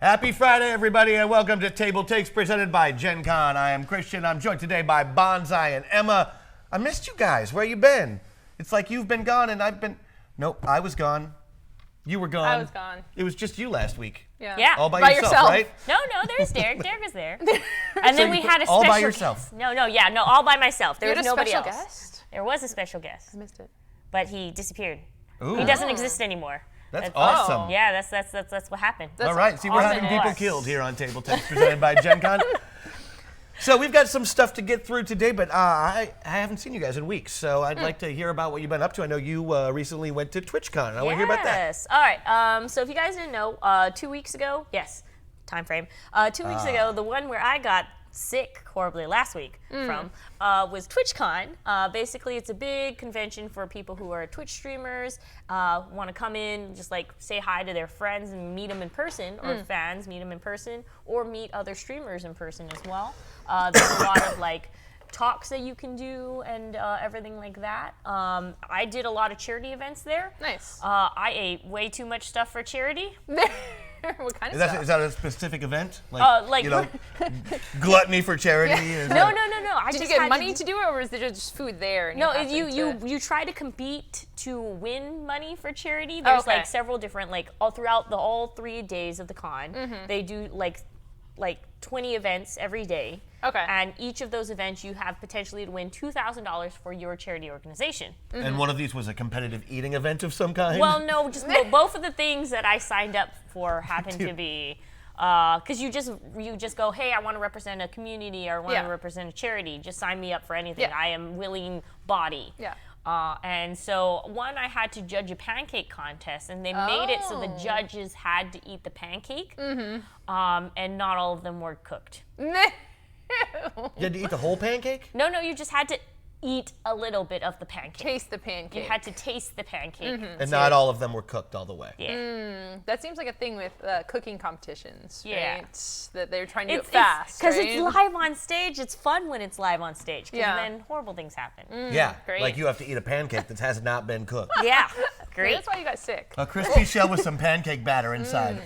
Happy Friday, everybody, and welcome to TableTakes presented by Gen Con. I am Christian. I'm joined today by Bonsai and Emma. I missed you guys. Where you been? It's like you've been gone and I've been... Nope, I was gone. You were gone. I was gone. It was just you last week. Yeah. All by yourself, right? No, there's Derek. Derek was there. And then we had a special all by yourself. No, all by myself. There was nobody else. Guest? There was a special guest. I missed it. But he disappeared. Ooh. He doesn't exist anymore. That's awesome. Yeah, that's what happened. All right, see, we're having people killed here on TableTakes presented by Gen Con. So we've got some stuff to get through today, but I haven't seen you guys in weeks, so I'd like to hear about what you've been up to. I know you recently went to TwitchCon. I want to hear about that. Yes. All right. So if you guys didn't know, 2 weeks ago, time frame. 2 weeks ago, the one where I got sick horribly last week from was TwitchCon. Basically, it's a big convention for people who are Twitch streamers, want to come in, just like say hi to their friends and meet them in person, or fans meet them in person, or meet other streamers in person as well. There's a lot of like talks that you can do and everything like that. I did a lot of charity events there. Nice. I ate way too much stuff for charity. What kind of stuff? Is that a specific event? Like you know, gluttony for charity? No. Did you get money to do it, or was there just food there? And No, you try to compete to win money for charity. There's like several different, like all throughout all 3 days of the con. They do like 20 events every day. Okay. And each of those events, you have potentially to win $2,000 for your charity organization. And one of these was a competitive eating event of some kind? Well, no, just both of the things that I signed up for happened to be, because you just go, hey, I want to represent a community or I want to represent a charity. Just sign me up for anything. Yeah. I am willing body. Yeah. And so I had to judge a pancake contest, and they made it so the judges had to eat the pancake, and not all of them were cooked. You had to eat the whole pancake? No, you just had to eat a little bit of the pancake. Taste the pancake. You had to taste the pancake. And not all of them were cooked all the way. Yeah. That seems like a thing with cooking competitions, Yeah. right? That they're trying to do it fast, Because right? it's live on stage. It's fun when it's live on stage, because Yeah. then horrible things happen. Yeah, Great. like you have to eat a pancake that has not been cooked. Yeah, Yeah, great. that's why you got sick. A crispy shell with some pancake batter inside.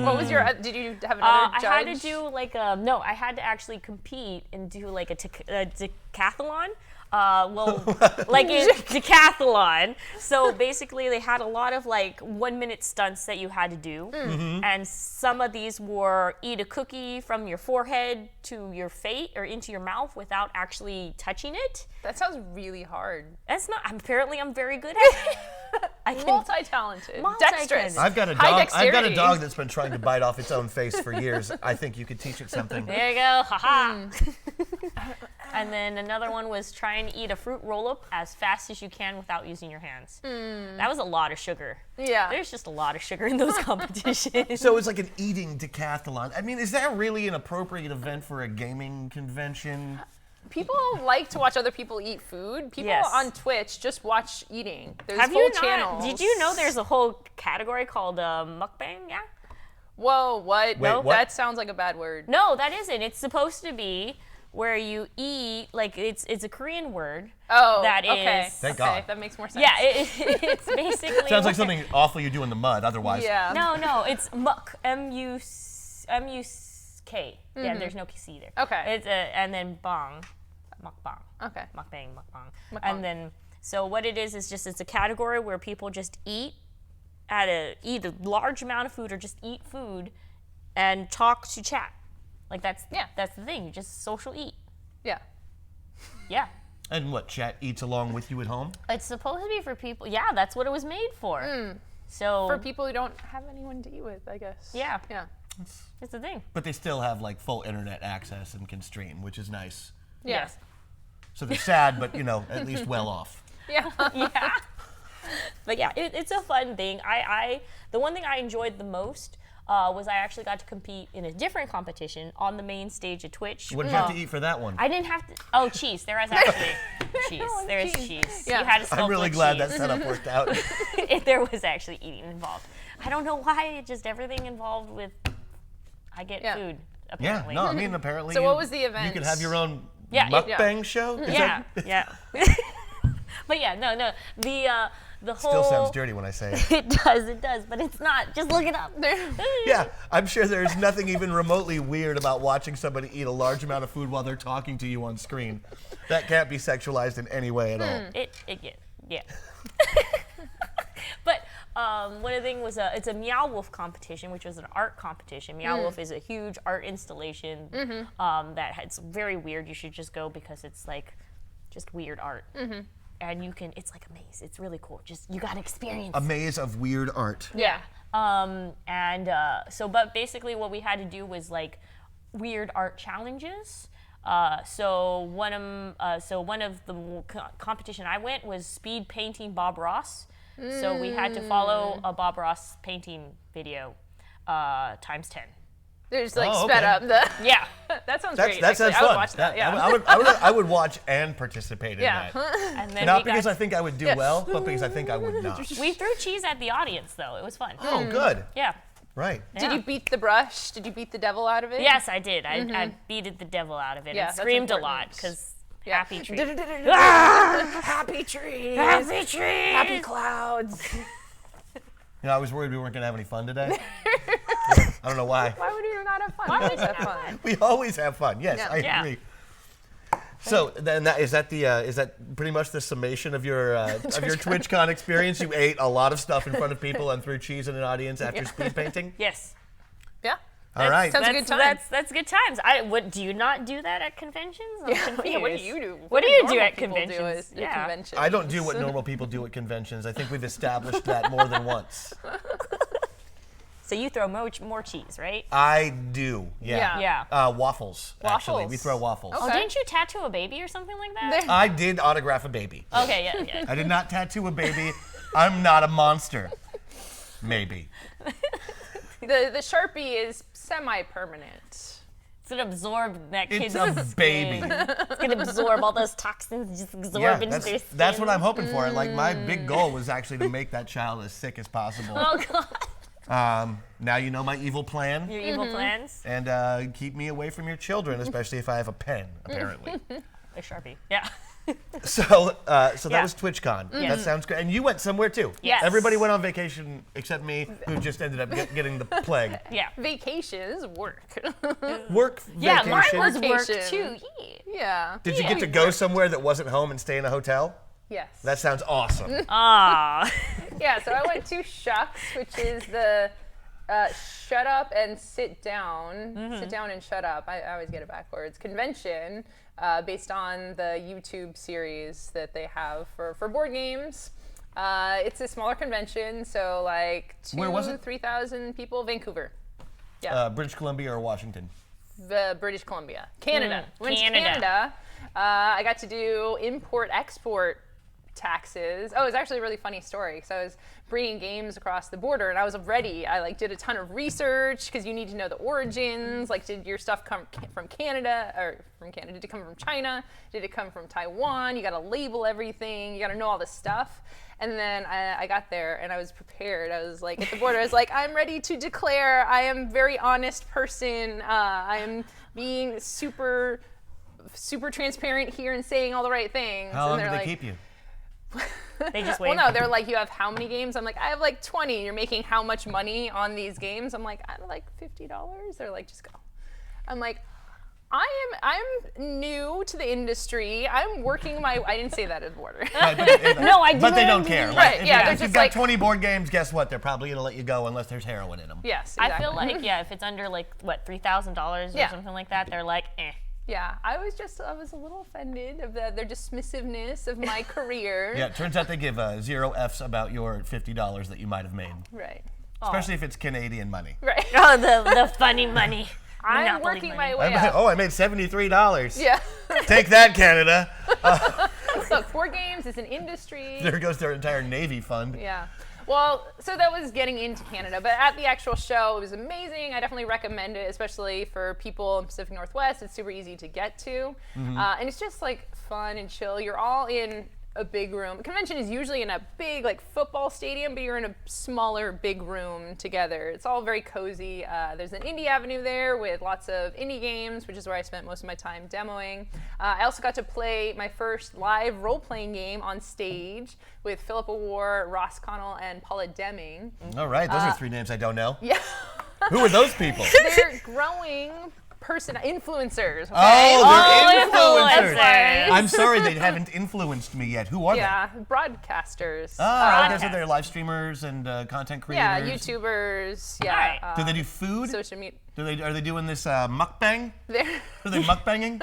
What was your? Did you have another judge? I had to do like I had to actually compete and do like a decathlon. Like a decathlon. So basically, they had a lot of like 1 minute stunts that you had to do, and some of these were eat a cookie from your forehead to your face or into your mouth without actually touching it. That sounds really hard. That's not. Apparently, I'm very good at it. I can. Multi-talented, Multi-talented. dexterous. I've got a High dog. I've got a dexterity. dog that's been trying to bite off its own face for years. I think you could teach it something. There you go, haha. And then another one was trying to eat a fruit roll-up as fast as you can without using your hands. That was a lot of sugar. Yeah. There's just a lot of sugar in those competitions. So it's like an eating decathlon. I mean, is that really an appropriate event for a gaming convention? People like to watch other people eat food. People Yes. on Twitch just watch eating. There's Have whole you not? channels. Did you know there's a whole category called mukbang? Yeah. Whoa, what? Wait, No, what? that sounds like a bad word. No, that isn't. It's supposed to be where you eat. Like it's a Korean word. Oh, that okay. is. Thank Okay, God. that makes more sense. Yeah, it's basically. Sounds like something awful you do in the mud. Otherwise, Yeah. No, it's muk, M-U-C-K. Yeah, there's no C there. Okay. It's and then bang, mukbang. Okay. Mukbang, mukbang. Mukbang. And then, so what it is just it's a category where people just eat a large amount of food or just eat food and talk to chat. Like that's the thing. You just social eat. Yeah. Yeah. And what, chat eats along with you at home? It's supposed to be for people. Yeah, that's what it was made for. So For people who don't have anyone to eat with, I guess. Yeah. Yeah. it's the thing. But they still have like full internet access and can stream, which is nice. Yeah. Yes. So they're sad, but at least well off. Yeah. Yeah. But yeah, it's a fun thing. The one thing I enjoyed the most was I actually got to compete in a different competition on the main stage of Twitch. What did you have to eat for that one? I didn't have to. Oh, cheese. There is actually cheese. There is cheese. Yeah. You had to I'm really with glad that cheese. setup worked out. There was actually eating involved. I don't know why. It just everything involved with. I get food. Yeah, Apparently. no, I mean, apparently. So what was the You event? could have your own Yeah, mukbang show? Is Yeah, that- yeah. But yeah, no. the whole. Still sounds dirty when I say it. It does, but it's not. Just look it up. Yeah, I'm sure there's nothing even remotely weird about watching somebody eat a large amount of food while they're talking to you on screen. That can't be sexualized in any way at all. Yeah. But one of the things was it's a Meow Wolf competition, which was an art competition. Meow Wolf is a huge art installation it's very weird. You should just go because it's like just weird art. And it's like a maze. It's really cool. Just, you got to experience A maze of weird art. Yeah. But basically what we had to do was like weird art challenges. So one of the competition I went was speed painting Bob Ross. So we had to follow a Bob Ross painting video times 10. They're just like Oh, sped okay. up the. Yeah. That sounds That great. sounds actually. fun. I would watch that. Yeah. I would watch and participate in that. And then Not because I think I would do well, but because I think I would not. we threw cheese at the audience though. It was fun. Oh, good. Yeah. Right. Did you beat the brush? Did you beat the devil out of it? Yes, I did. I beated the devil out of it Yeah, and that's screamed a important. lot because Yeah. happy tree. Happy trees. Happy tree. Happy clouds. You know, I was worried we weren't going to have any fun today. I don't know why. Why would you not have fun? Why would you have fun? We always have fun. Yes, Yeah. I Yeah. agree. So then, is that pretty much the summation of your TwitchCon experience? You ate a lot of stuff in front of people and threw cheese in an audience after speed painting. Yes. Yeah. All right. Sounds a good time. That's good times. Do you not do that at conventions? I'm confused. Yeah, what do you do? What do you do normal at people conventions? Do at conventions? I don't do what normal people do at conventions. I think we've established that more than once. So you throw more cheese, right? I do. Yeah. Yeah. Waffles. Actually, we Waffles. throw waffles. Oh, Okay. didn't you tattoo a baby or something like that? I did autograph a baby. Okay, yeah. I did not tattoo a baby. I'm not a monster. Maybe. The Sharpie is semi-permanent. It's gonna absorb that kid's It's a baby. It's gonna absorb all those toxins, just absorb Yeah, into their skin. that's what I'm hoping for. Like, my big goal was actually to make that child as sick as possible. Oh god. Now you know my evil plan. Your evil plans. And keep me away from your children, especially if I have a pen, apparently. A Sharpie. Yeah. So that Yeah. was TwitchCon. Yes. That sounds great. And you went somewhere too. Yes. Everybody went on vacation except me, who just ended up getting the plague. Yeah. Vacations work. Work Yeah, vacation. mine was work Vacation. too. Yeah. Yeah. Did you get to go somewhere that wasn't home and stay in a hotel? Yes. That sounds awesome. Ah. Yeah, so I went to Shucks, which is the shut up and sit down. Sit down and shut up. I always get it backwards. Convention based on the YouTube series that they have for board games. It's a smaller convention, so like Where was it? 3,000 people. Vancouver. British Columbia or Washington? British Columbia. Canada. Went to Canada. Canada. I got to do import-export taxes. Oh, it was actually a really funny story. So I was bringing games across the border, and I was ready. I like did a ton of research because you need to know the origins. Like, did your stuff come from Canada or from Canada? Did it come from China? Did it come from Taiwan? You got to label everything. You got to know all this stuff. And then I got there, and I was prepared. I was like at the border. I was like, I'm ready to declare I am a very honest person. I am being super transparent here and saying all the right things. How long and did they're they like, keep you? They just wait. well, no, they're like, you have how many games? I'm like, I have like 20. You're making how much money on these games? I'm like, I have like $50. They're like, just go. I'm like, I'm new to the industry. I'm working my. I didn't say that at the border. Right, No, I But they didn't. don't care. Right, If, yeah, you, they're if you've just got like- 20 board games, guess what? They're probably going to let you go unless there's heroin in them. Yes, I exactly. feel like, yeah, if it's under like what, $3,000 or Yeah. something like that, they're like, eh. Yeah, I was a little offended of their dismissiveness of my career. Yeah, it turns out they give 0 Fs about your $50 that you might have made. Right. Especially if it's Canadian money. Right. Oh, the funny money. I'm Monopoly working money. my way up. I made $73. Yeah. Take that, Canada. Look, board games is an industry. There goes their entire Navy fund. Yeah. Well, so that was getting into Canada, but at the actual show, it was amazing. I definitely recommend it, especially for people in Pacific Northwest. It's super easy to get to, and it's just like fun and chill. You're all in a big room. A convention is usually in a big like football stadium, but you're in a smaller big room together. It's all very cozy. There's an indie avenue there with lots of indie games, which is where I spent most of my time demoing. I also got to play my first live role-playing game on stage with Philippa War, Ross Connell, and Paula Deming. All right, those are 3 names I don't know. Yeah. Who are those people? They're growing influencers. Okay? Oh, they're influencers. influencers. I'm sorry they haven't influenced me yet. Who are Yeah, broadcasters. they? Oh, okay, so they're live streamers and content creators. Yeah, YouTubers. Yeah. Alright. Do they do food? Social media. Are they doing this mukbang? They're Are they mukbanging?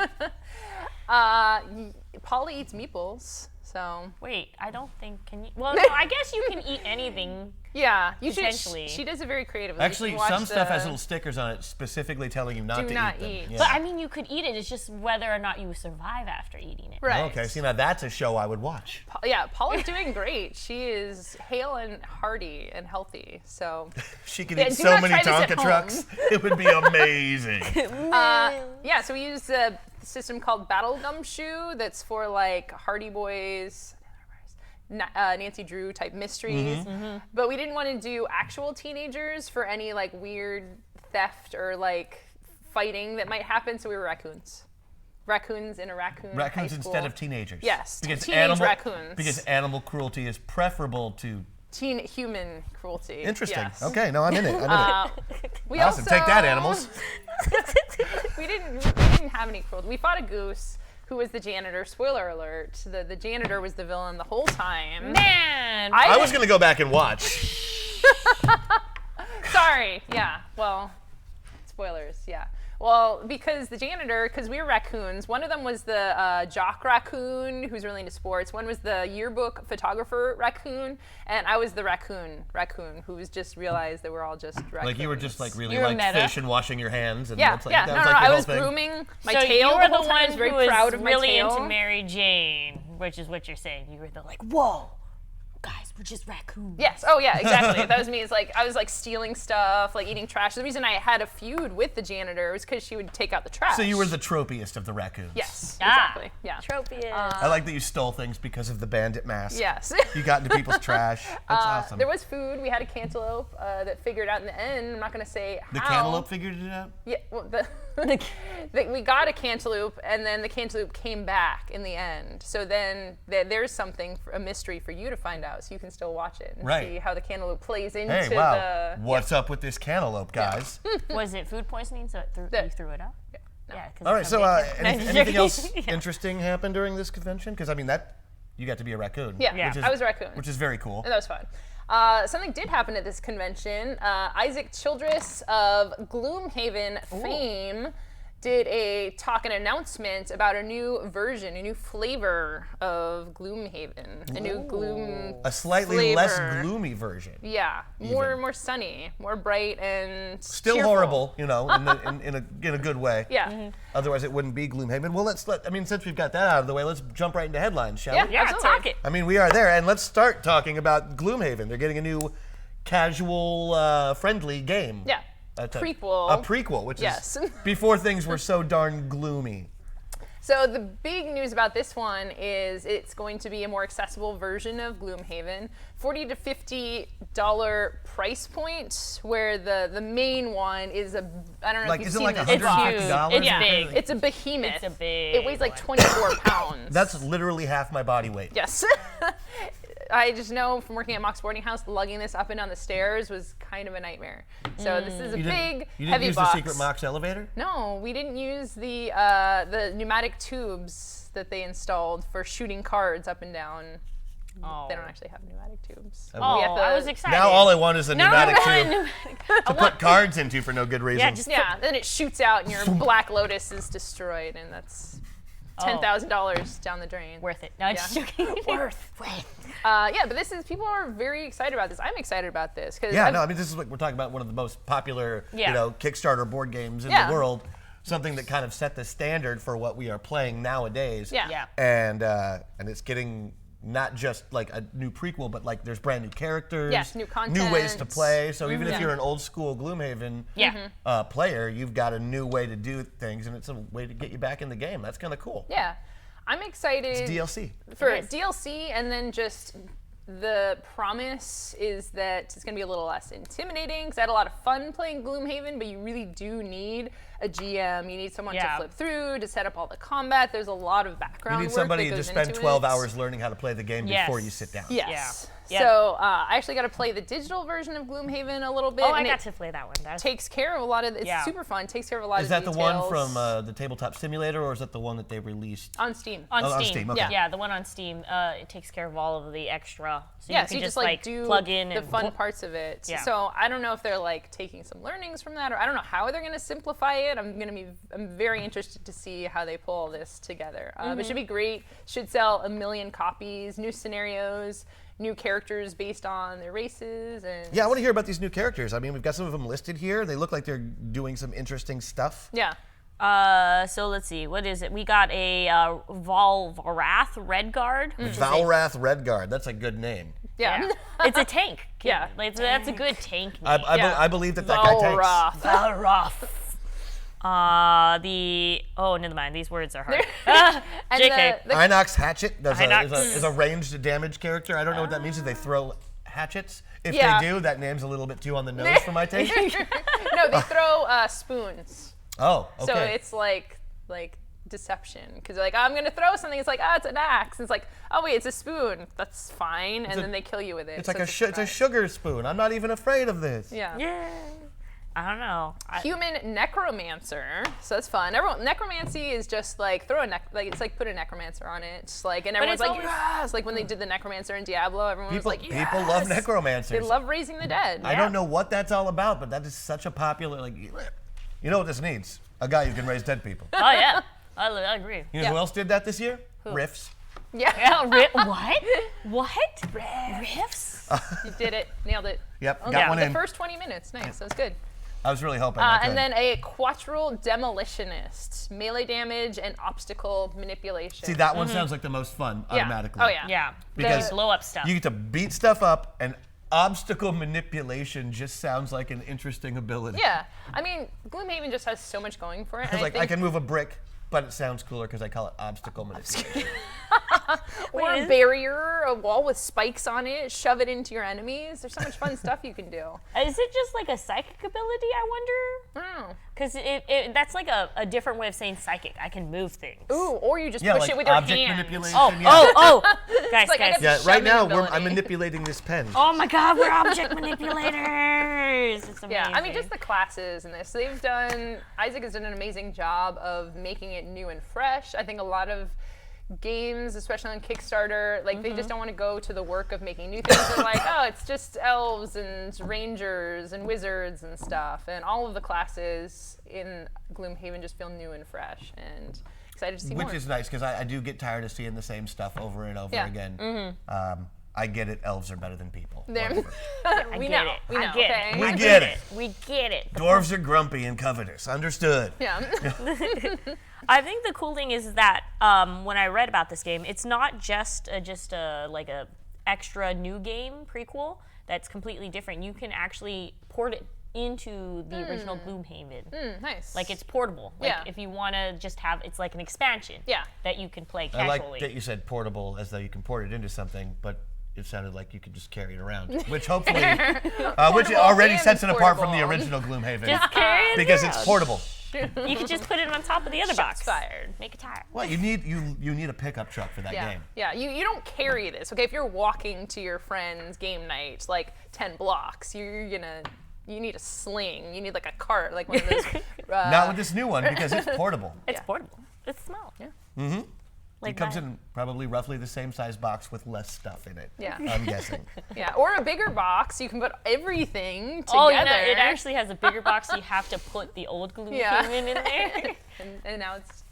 Paula eats meatballs, so Wait, I don't think can you. Well, no, I guess you can eat anything. yeah, you should. Potentially. She does it very creatively. Actually, You can watch some stuff has the- little stickers on it specifically telling you not Do to not eat them. eat. Yeah. But I mean, you could eat it. It's just whether or not you survive after eating it. Right. Okay, see, now that's a show I would watch. Yeah, Paula's doing great. She is hale and hearty and healthy. So She could Yeah, eat do so not many try this at Tonka home. trucks. It would be amazing. yeah, so we use a system called Battle Gumshoe that's for like Hardy Boys, Nancy Drew type mysteries. But we didn't want to do actual teenagers for any like weird theft or like fighting that might happen. So we were raccoons. Raccoons in a raccoon. Raccoons high instead school. of teenagers. Yes, Because teenage raccoons. Because animal cruelty is preferable to. Human cruelty. Interesting. Yes. Okay, no, I'm in it. We Awesome. also, Take that, animals. we didn't have any cruelty. We fought a goose who was the janitor. Spoiler alert: the janitor was the villain the whole time. Man, I was going to go back and watch. Sorry. Yeah. Well, spoilers. Yeah. Well, because we were raccoons. One of them was the jock raccoon who's really into sports. One was the yearbook photographer raccoon, and I was the raccoon who was just realized that we're all just raccoons. Like you were just like really You were like meta. fish and washing your hands. And Yeah, that's like, yeah. that No, was no, like I your was whole thing. grooming my so tail you were the whole the time. I one was very who was proud of my really tail. into Mary Jane, which is what you're saying. You were the like, whoa, guys, we're just raccoons. Yes. Oh, yeah. Exactly. That was me. It's like I was like stealing stuff, like eating trash. The reason I had a feud with the janitor was because she would take out the trash. So you were the tropiest of the raccoons. Yes. Ah. Exactly. Yeah. Tropius. I like that you stole things because of the bandit mask. Yes. You got into people's trash. That's awesome. There was food. We had a cantaloupe that figured out in the end. I'm not going to say The how. cantaloupe figured it out? Yeah. Well, we got a cantaloupe, and then the cantaloupe came back in the end. So then there's something, a mystery for you to find out, so you can still watch it and Right. see how the cantaloupe plays into Hey, wow. the. What's up with this cantaloupe, guys? Was it food poisoning? So you threw it up? Yeah. All right, so anything joking. else Yeah. interesting happened during this convention? Because, I mean, you got to be a raccoon. Yeah, Yeah. which is- I was a raccoon. Which is very cool. That was fun. Something did happen at this convention. Isaac Childres of Gloomhaven fame did a talk and announcement about a new version, a new flavor of Gloomhaven, a new Gloom. A slightly less flavor. gloomy version. Yeah, more sunny, more bright and Still cheerful. horrible, in a good way. Yeah. Otherwise, it wouldn't be Gloomhaven. Well, since we've got that out of the way, let's jump right into headlines, shall Yeah. we? Yeah, Absolutely. talk it. I mean, we are there, and let's start talking about Gloomhaven. They're getting a new casual, friendly game. Yeah. Prequel. A prequel, which Yes. is before things were so darn gloomy. So the big news about this one is it's going to be a more accessible version of Gloomhaven, $40 to $50 price point, where the main one is I don't know Like, if you've is it seen like this. It's $150? huge. It's Yeah. big. It's a behemoth. It's a big It weighs like one. 24 pounds. That's literally half my body weight. Yes. I just know from working at Mock's boarding house, lugging this up and down the stairs was kind of a nightmare. So this is a You big, didn't heavy use box. the secret Mox elevator? No, we didn't use the pneumatic tubes that they installed for shooting cards up and down. Oh. They don't actually have pneumatic tubes. Oh, We have to- I was excited. Now all I want is a No, pneumatic I tube want to put cards into for no good reason. Yeah, just Yeah, then it shoots out and your Black Lotus is destroyed, and that's $10,000 down the drain. worth it. No, just joking. Worth. Yeah, but people are very excited about this. I'm excited about this because Yeah, no, I mean, this is like we're talking about one of the most popular, Yeah. Kickstarter board games in Yeah. the world. Something that kind of set the standard for what we are playing nowadays. Yeah. Yeah. And it's getting not just like a new prequel, but like there's brand new characters, Yes, new new ways to content. play. So even if Yeah. you're an old school Gloomhaven Yeah. player, you've got a new way to do things, and it's a way to get you back in the game. That's kind of cool. Yeah. I'm excited It's DLC. for It is. DLC, and then just the promise is that it's going to be a little less intimidating, because I had a lot of fun playing Gloomhaven, but you really do need a GM. You need someone to flip through, to set up all the combat. There's a lot of background You need work somebody that to goes spend into 12 it. hours learning how to play the game before you sit down. Yes. Yeah. So I actually got to play the digital version of Gloomhaven a little bit. Oh, I and got it to play that one. That's takes care of a lot of. It's super fun. Takes care of a lot Is of that the details. one from the Tabletop Simulator, or is that the one that they released? on Steam? on on Steam. Steam, okay. Yeah, the one on Steam. It takes care of all of the extra. So Yeah, you so can you just like do plug in the and fun parts of it. Yeah. So I don't know if they're like taking some learnings from that, or I don't know how they're going to simplify it. I'm very interested to see how they pull all this together. It should be great. Should sell 1 million copies. New scenarios, new characters based on their races, and Yeah, I want to hear about these new characters. I mean, we've got some of them listed here. They look like they're doing some interesting stuff. yeah. So let's see. What is it? We got a Valrath Redguard. which is a- Valrath Redguard. That's a good name. Yeah. Yeah. It's a tank. Yeah. Like, that's a good tank name. I believe that guy tanks. Valrath. Valrath. Never mind. These words are hard. And JK. the Inox Hatchet Inox. is a ranged damage character. I don't know what that means. If they throw hatchets. If Yeah. they do, that name's a little bit too on the nose for my taste. no, they throw spoons. Oh, okay. So it's like deception, because they're like, I'm gonna throw something. It's like, it's an axe. It's like, oh wait, it's a spoon. That's fine, and then they kill you with it. It's So like it's a surprise. sugar spoon. I'm not even afraid of this. Yeah. Yeah. I don't know. Human necromancer, so that's fun. Necromancy is just like it's like put a necromancer on it, just like, and everyone's it's like, always- yes. Like when they did the necromancer in Diablo, everyone was like, yes. People love necromancers. They love raising the dead. I don't know what that's all about, but that is such a popular, like, you know what this needs? A guy who can raise dead people. Oh yeah. I agree. You know who else did that this year? Riffs. Yeah. Yeah, what? What? Riffs? You did it, nailed it. Yep, Okay, got one the in. first 20 minutes, nice. That was good. I was really hoping I could. And then a quattral demolitionist, melee damage and obstacle manipulation. See, that one sounds like the most fun automatically. Oh yeah. Yeah. Because They blow up stuff. You get to beat stuff up, and obstacle manipulation just sounds like an interesting ability. Yeah. I mean, Gloomhaven just has so much going for it. It's and like I think, can move a brick, but it sounds cooler because I call it obstacle manipulation. or a barrier, a wall with spikes on it, shove it into your enemies. There's so much fun stuff you can do. Is it just like a psychic ability, I wonder? I don't know. Because that's like a different way of saying psychic. I can move things. Ooh, or you just Yeah, push like it with your object hand. manipulation. Oh, yeah. oh. Guys, like I guys. got Yeah, shoving right now ability. I'm manipulating this pen. Oh my god, we're object manipulators. It's amazing. Yeah, I mean, just the classes in this. Isaac has done an amazing job of making it new and fresh. I think a lot of games, especially on Kickstarter, like they just don't want to go to the work of making new things. They're like, oh, it's just elves and rangers and wizards and stuff. And all of the classes in Gloomhaven just feel new and fresh, and excited to see more. Which is nice because I do get tired of seeing the same stuff over and over Yeah. again. I get it. Elves are better than people. There- Whatever. we get know. it. We know. I get Okay. it. We I get it. We get it. Dwarves are grumpy and covetous. Understood. Yeah. I think the cool thing is that when I read about this game, it's not just a extra new game prequel that's completely different. You can actually port it into the original Gloomhaven. Nice. Like it's portable. Like Yeah. if you want to just have, it's like an expansion. Yeah. That you can play I casually. like that you said portable as though you can port it into something, but it sounded like you could just carry it around, which hopefully, which already and sets it apart from the portable. original Gloomhaven Just carry it because around. it's portable. You can just put it on top of the other box. fired. Make a tire. Well, you need a pickup truck for that Yeah, game. yeah. You don't carry this. Okay, if you're walking to your friend's game night, like 10 blocks, you need a sling. You need like a cart, like one of those. Not with this new one because it's portable. It's portable. It's small. Yeah. Like It comes mine. in probably roughly the same size box with less stuff in it. Yeah. I'm guessing. Yeah, or a bigger box. You can put everything together. Oh, you know, it actually has a bigger box. You have to put the old Gloomhaven Yeah. in there. And now it's.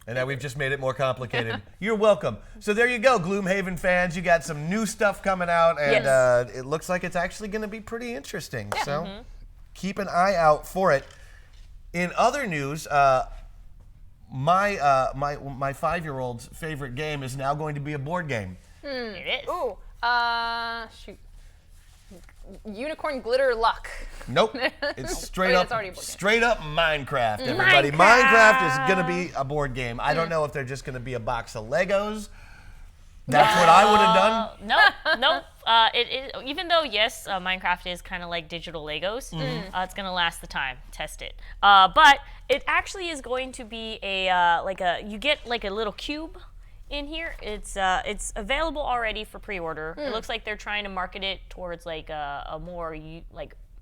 And now we've just made it more complicated. You're welcome. So there you go, Gloomhaven fans. You got some new stuff coming out, and Yes. it looks like it's actually going to be pretty interesting. So keep an eye out for it. In other news, my 5-year-old's favorite game is now going to be a board game. It is. Ooh. Shoot. Unicorn glitter luck. Nope. It's straight Oh, yeah, up it's already a board game. straight up Minecraft, everybody. Minecraft is gonna be a board game. I don't know if they're just gonna be a box of Legos. That's what I would have done. No. Even though yes, Minecraft is kind of like digital Legos, it's gonna last the time. Test it. But it actually is going to be you get like a little cube in here. It's available already for pre-order. It looks like they're trying to market it towards like a more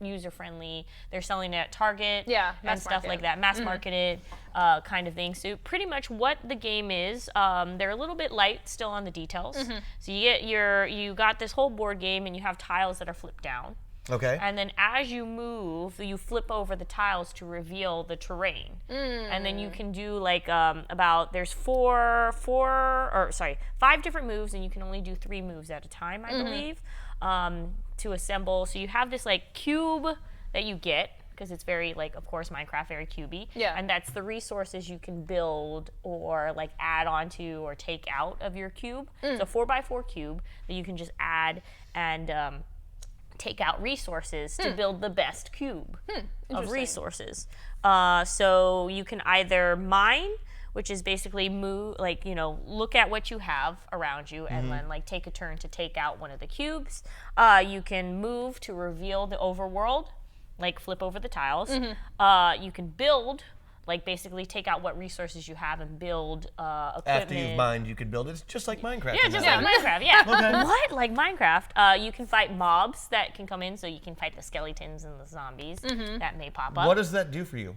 user-friendly. They're selling it at Target and stuff like that, mass marketed kind of thing. So pretty much what the game is, they're a little bit light still on the details. So you got this whole board game and you have tiles that are flipped down. Okay. And then as you move, you flip over the tiles to reveal the terrain. And then you can do like there's 5 different moves, and you can only do 3 moves at a time, I believe, to assemble. So you have this like cube that you get, because it's very like, of course, Minecraft, very cubey. Yeah. And that's the resources you can build or like add onto or take out of your cube. It's a 4x4 cube that you can just add and take out resources to build the best cube of resources. So you can either mine, which is basically move, like, look at what you have around you and then like take a turn to take out one of the cubes. You can move to reveal the overworld, like flip over the tiles. You can build, like basically take out what resources you have and build equipment. After you've mined, you can build it. It's just like Minecraft. Yeah, just like Minecraft, yeah. Okay. What? Like Minecraft. You can fight mobs that can come in, so you can fight the skeletons and the zombies that may pop up. What does that do for you?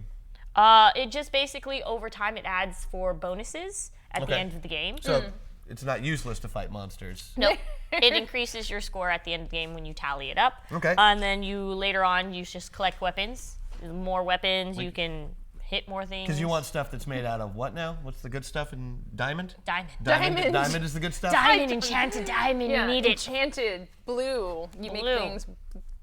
It just basically, over time, it adds 4 bonuses at the end of the game. So it's not useless to fight monsters. No, it increases your score at the end of the game when you tally it up. Okay. And then later on, you just collect weapons. More weapons, you can hit more things. Because you want stuff that's made out of what now? What's the good stuff in diamond? Diamond. Diamond is the good stuff? Diamond, enchanted diamond, you need it. Enchanted blue. You make things.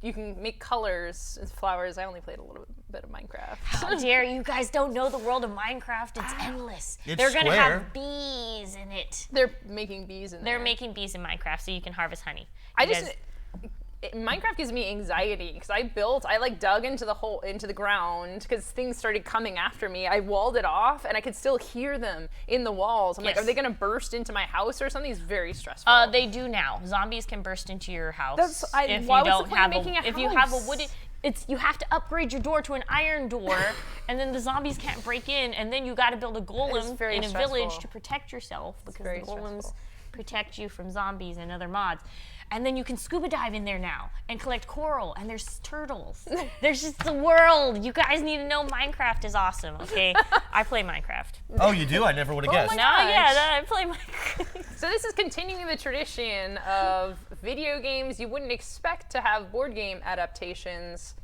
You can make colors and flowers. I only played a little bit of Minecraft. How dare you guys don't know the world of Minecraft? It's endless. It's They're going to square. have bees in it. They're making bees in there. They're making bees in Minecraft so you can harvest honey. Minecraft gives me anxiety because I like dug into the ground because things started coming after me. I walled it off and I could still hear them in the walls. I'm like, are they gonna burst into my house or something? It's very stressful. They do now. Zombies can burst into your house. Why was the point of making a house? If you have a wooden, you have to upgrade your door to an iron door, and then the zombies can't break in, and then you got to build a golem in a village to protect yourself because the golems protect you from zombies and other mods. And then you can scuba dive in there now and collect coral, and there's turtles. There's just the world. You guys need to know Minecraft is awesome, okay? I play Minecraft. Oh, you do? I never would have guessed. I play Minecraft. So this is continuing the tradition of video games you wouldn't expect to have board game adaptations.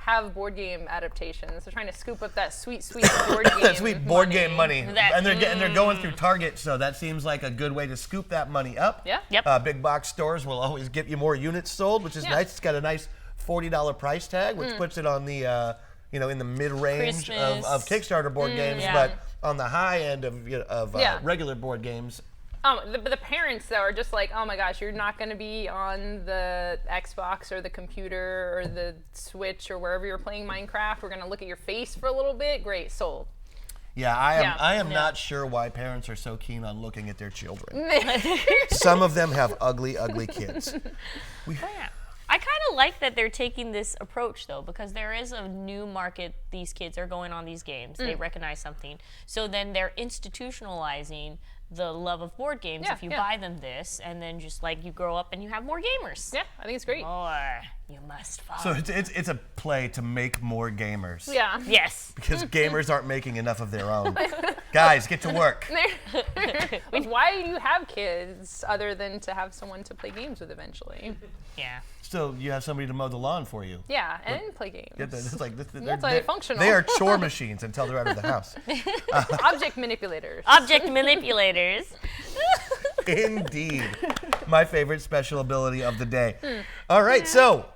Have board game adaptations. They're trying to scoop up that sweet board game That sweet board game money. That- And they're going through Target, so that seems like a good way to scoop that money up. Yeah. Yep. Big box stores will always get you more units sold, which is nice. It's got a nice $40 price tag, which puts it on the in the mid-range of Kickstarter board games, but on the high end of regular board games. The parents, though, are just like, oh my gosh, you're not going to be on the Xbox or the computer or the Switch or wherever you're playing Minecraft. We're going to look at your face for a little bit. Great, sold. Yeah, I am not sure why parents are so keen on looking at their children. Some of them have ugly, ugly kids. I kind of like that they're taking this approach, though, because there is a new market. These kids are going on these games. They recognize something. So then they're institutionalizing the love of board games if you buy them this, and then just like you grow up and you have more gamers. Yeah, I think it's great. Or you must follow. So it's a play to make more gamers. Yeah. Yes. Because gamers aren't making enough of their own. Guys, get to work. Why do you have kids other than to have someone to play games with eventually? Yeah. Still, you have somebody to mow the lawn for you. Yeah, and play games. It's like They're functional. They are chore machines until they're out of the house. Object manipulators. Object manipulators. Indeed. My favorite special ability of the day. All right, so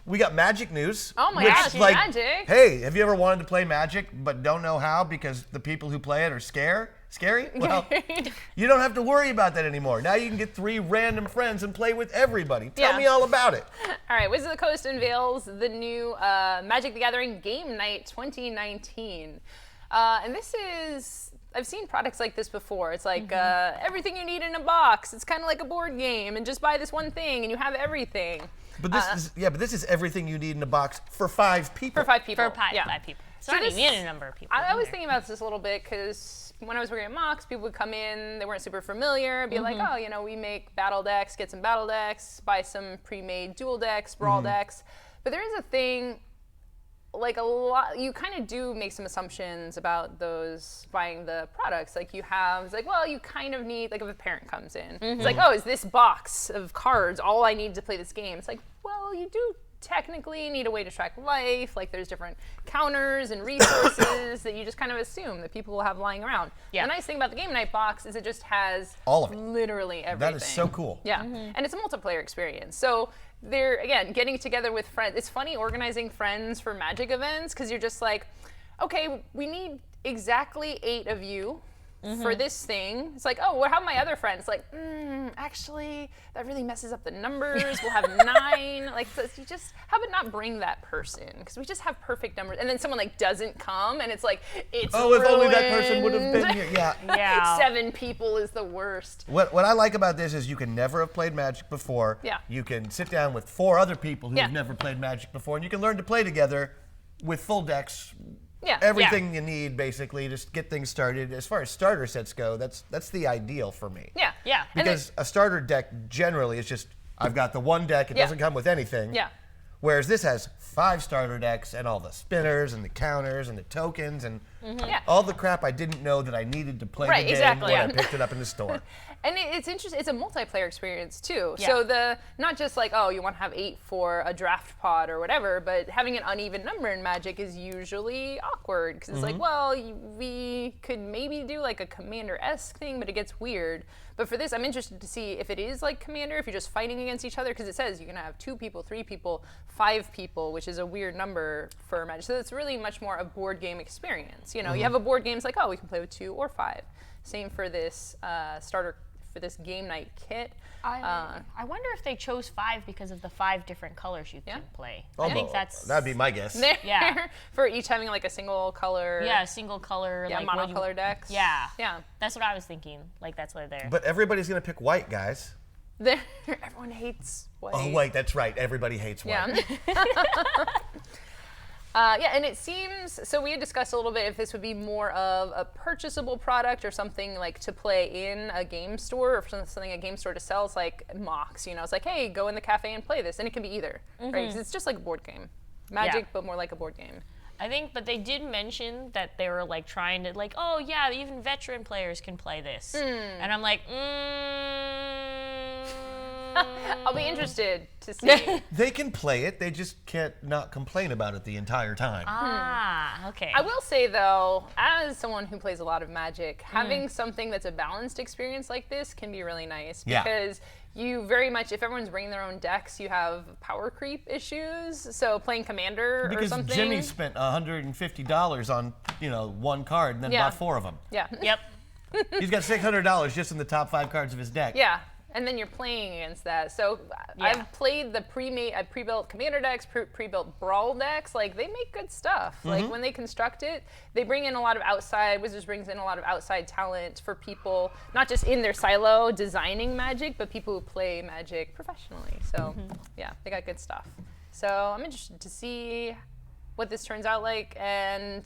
We got Magic news. Oh my which, gosh, like, Magic. Hey, have you ever wanted to play Magic but don't know how because the people who play it are scary? Well, you don't have to worry about that anymore. Now you can get 3 random friends and play with everybody. Tell me all about it. All right, Wizards of the Coast unveils the new Magic the Gathering Game Night 2019. And this is, I've seen products like this before. It's like everything you need in a box. It's kind of like a board game, and just buy this one thing and you have everything. But this is everything you need in a box for 5 people. For 5 people. For 5 people. So not even a number of people. I was thinking about this a little bit because when I was working at Mox, people would come in, they weren't super familiar, be like, oh, you know, we make battle decks, get some battle decks, buy some pre-made dual decks, brawl decks. But there is a thing, like a lot, you kind of do make some assumptions about those buying the products. Like you have, it's like, well, you kind of need, like if a parent comes in, it's like, oh, is this box of cards all I need to play this game? It's like, well, you do technically need a way to track life. Like there's different counters and resources that you just kind of assume that people will have lying around. The nice thing about the Game Night box is it just has all of it. Literally everything. That is so cool. Yeah, and it's a multiplayer experience. So they're, again, getting together with friends. It's funny organizing friends for Magic events because you're just like, okay, we need exactly 8 of you for this thing. It's like, oh, well, how are my other friends? Like, actually, that really messes up the numbers. We'll have 9. Like, so you just, how about not bring that person? Because we just have perfect numbers. And then someone like doesn't come, and it's like, it's Oh, if only that ruined. person would have been here. Yeah. Yeah. 7 people is the worst. What I like about this is you can never have played Magic before. Yeah. You can sit down with 4 other people who Yeah. have never played Magic before, and you can learn to play together with full decks. Yeah. Everything you need, basically, just get things started. As far as starter sets go, that's the ideal for me. Yeah. Yeah. And Because a starter deck generally is just, I've got the one deck, it Yeah. doesn't come with anything. Yeah. Whereas this has 5 starter decks and all the spinners and the counters and the tokens and Yeah. all the crap I didn't know that I needed to play Right, the game exactly, when I yeah. picked it up in the store. And it's interesting. It's a multiplayer experience too. Yeah. So the not just like, oh, you want to have 8 for a draft pod or whatever, but having an uneven number in Magic is usually awkward because it's like, well, we could maybe do like a Commander-esque thing, but it gets weird. But for this, I'm interested to see if it is like Commander, if you're just fighting against each other, because it says you can have 2 people, 3 people, 5 people, which is a weird number for Magic. So it's really much more a board game experience. You know, you have a board game, it's like, oh, we can play with 2 or 5. Same for this starter, for this game night kit. I wonder if they chose 5 because of the 5 different colors you can play. I think That'd be my guess. There, for each having like a single color. Yeah, single color. Yeah, like monocolor decks. Yeah. Yeah. That's what I was thinking. Like that's why they're. But everybody's going to pick white, guys. There, everyone hates white. Oh, wait, that's right. Everybody hates white. Yeah. Yeah, and it seems, so we had discussed a little bit if this would be more of a purchasable product or something like to play in a game store or something a game store to sell. It's like Mox, you know, it's like, hey, go in the cafe and play this. And it can be either, right? 'Cause it's just like a board game. Magic, but more like a board game. I think, but they did mention that they were like trying to like, oh yeah, even veteran players can play this. And I'm like, I'll be interested to see. They can play it. They just can't not complain about it the entire time. Ah, okay. I will say though, as someone who plays a lot of Magic, having something that's a balanced experience like this can be really nice Yeah. because you very much, if everyone's bringing their own decks, you have power creep issues. So playing Commander Because or something. Jimmy spent $150 on, one card and then bought 4 of them. Yeah. Yep. He's got $600 just in the top 5 cards of his deck. Yeah. And then you're playing against that. So I've played the pre-built Commander decks, pre-built Brawl decks. Like, they make good stuff. Like, when they construct it, they bring in a lot of Wizards brings in a lot of outside talent for people, not just in their silo designing Magic, but people who play Magic professionally. So, yeah, they got good stuff. So I'm interested to see what this turns out like. And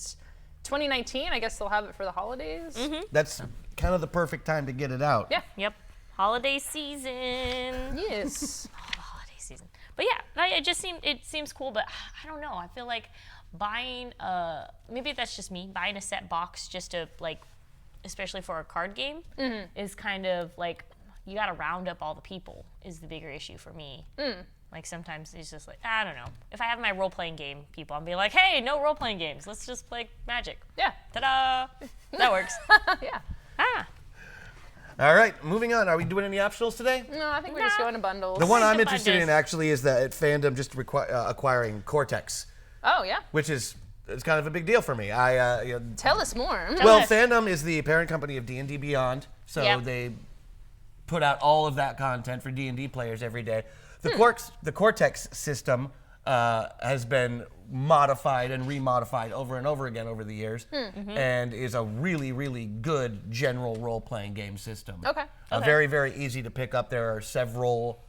2019, I guess they'll have it for the holidays. That's kind of the perfect time to get it out. Yeah. Yep. Holiday season. Yes. Holiday season. But yeah, it seems cool, but I don't know. I feel like buying maybe that's just me, buying a set box just to like, especially for a card game, is kind of like you got to round up all the people is the bigger issue for me. Like sometimes it's just like, I don't know. If I have my role-playing game people, I'll be like, hey, no role-playing games. Let's just play Magic. Yeah. Ta-da! That works. Yeah. Ah. All right, moving on. Are we doing any optionals today? No, I think we're just going to bundles. The one I'm the interested in bundles. actually is that Fandom just acquiring Cortex, Oh, yeah. which is it's kind of a big deal for me. Tell us more. Well, us. Fandom is the parent company of D&D Beyond, so Yep. they put out all of that content for D&D players every day. The Cortex system has been modified and remodified over and over again over the years, and is a really, really good general role-playing game system. Okay. Very, very easy to pick up. There are several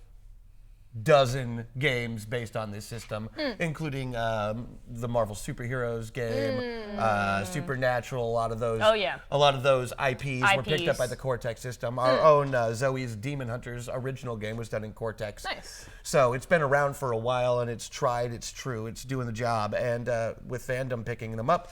dozen games based on this system, including the Marvel superheroes game, Supernatural. A lot of those. Oh, yeah. A lot of those IPs were picked up IPs. by the Cortex system. Our own Zoe's Demon Hunters original game was done in Cortex. Nice. So it's been around for a while, and it's tried. It's true. It's doing the job. And with Fandom picking them up,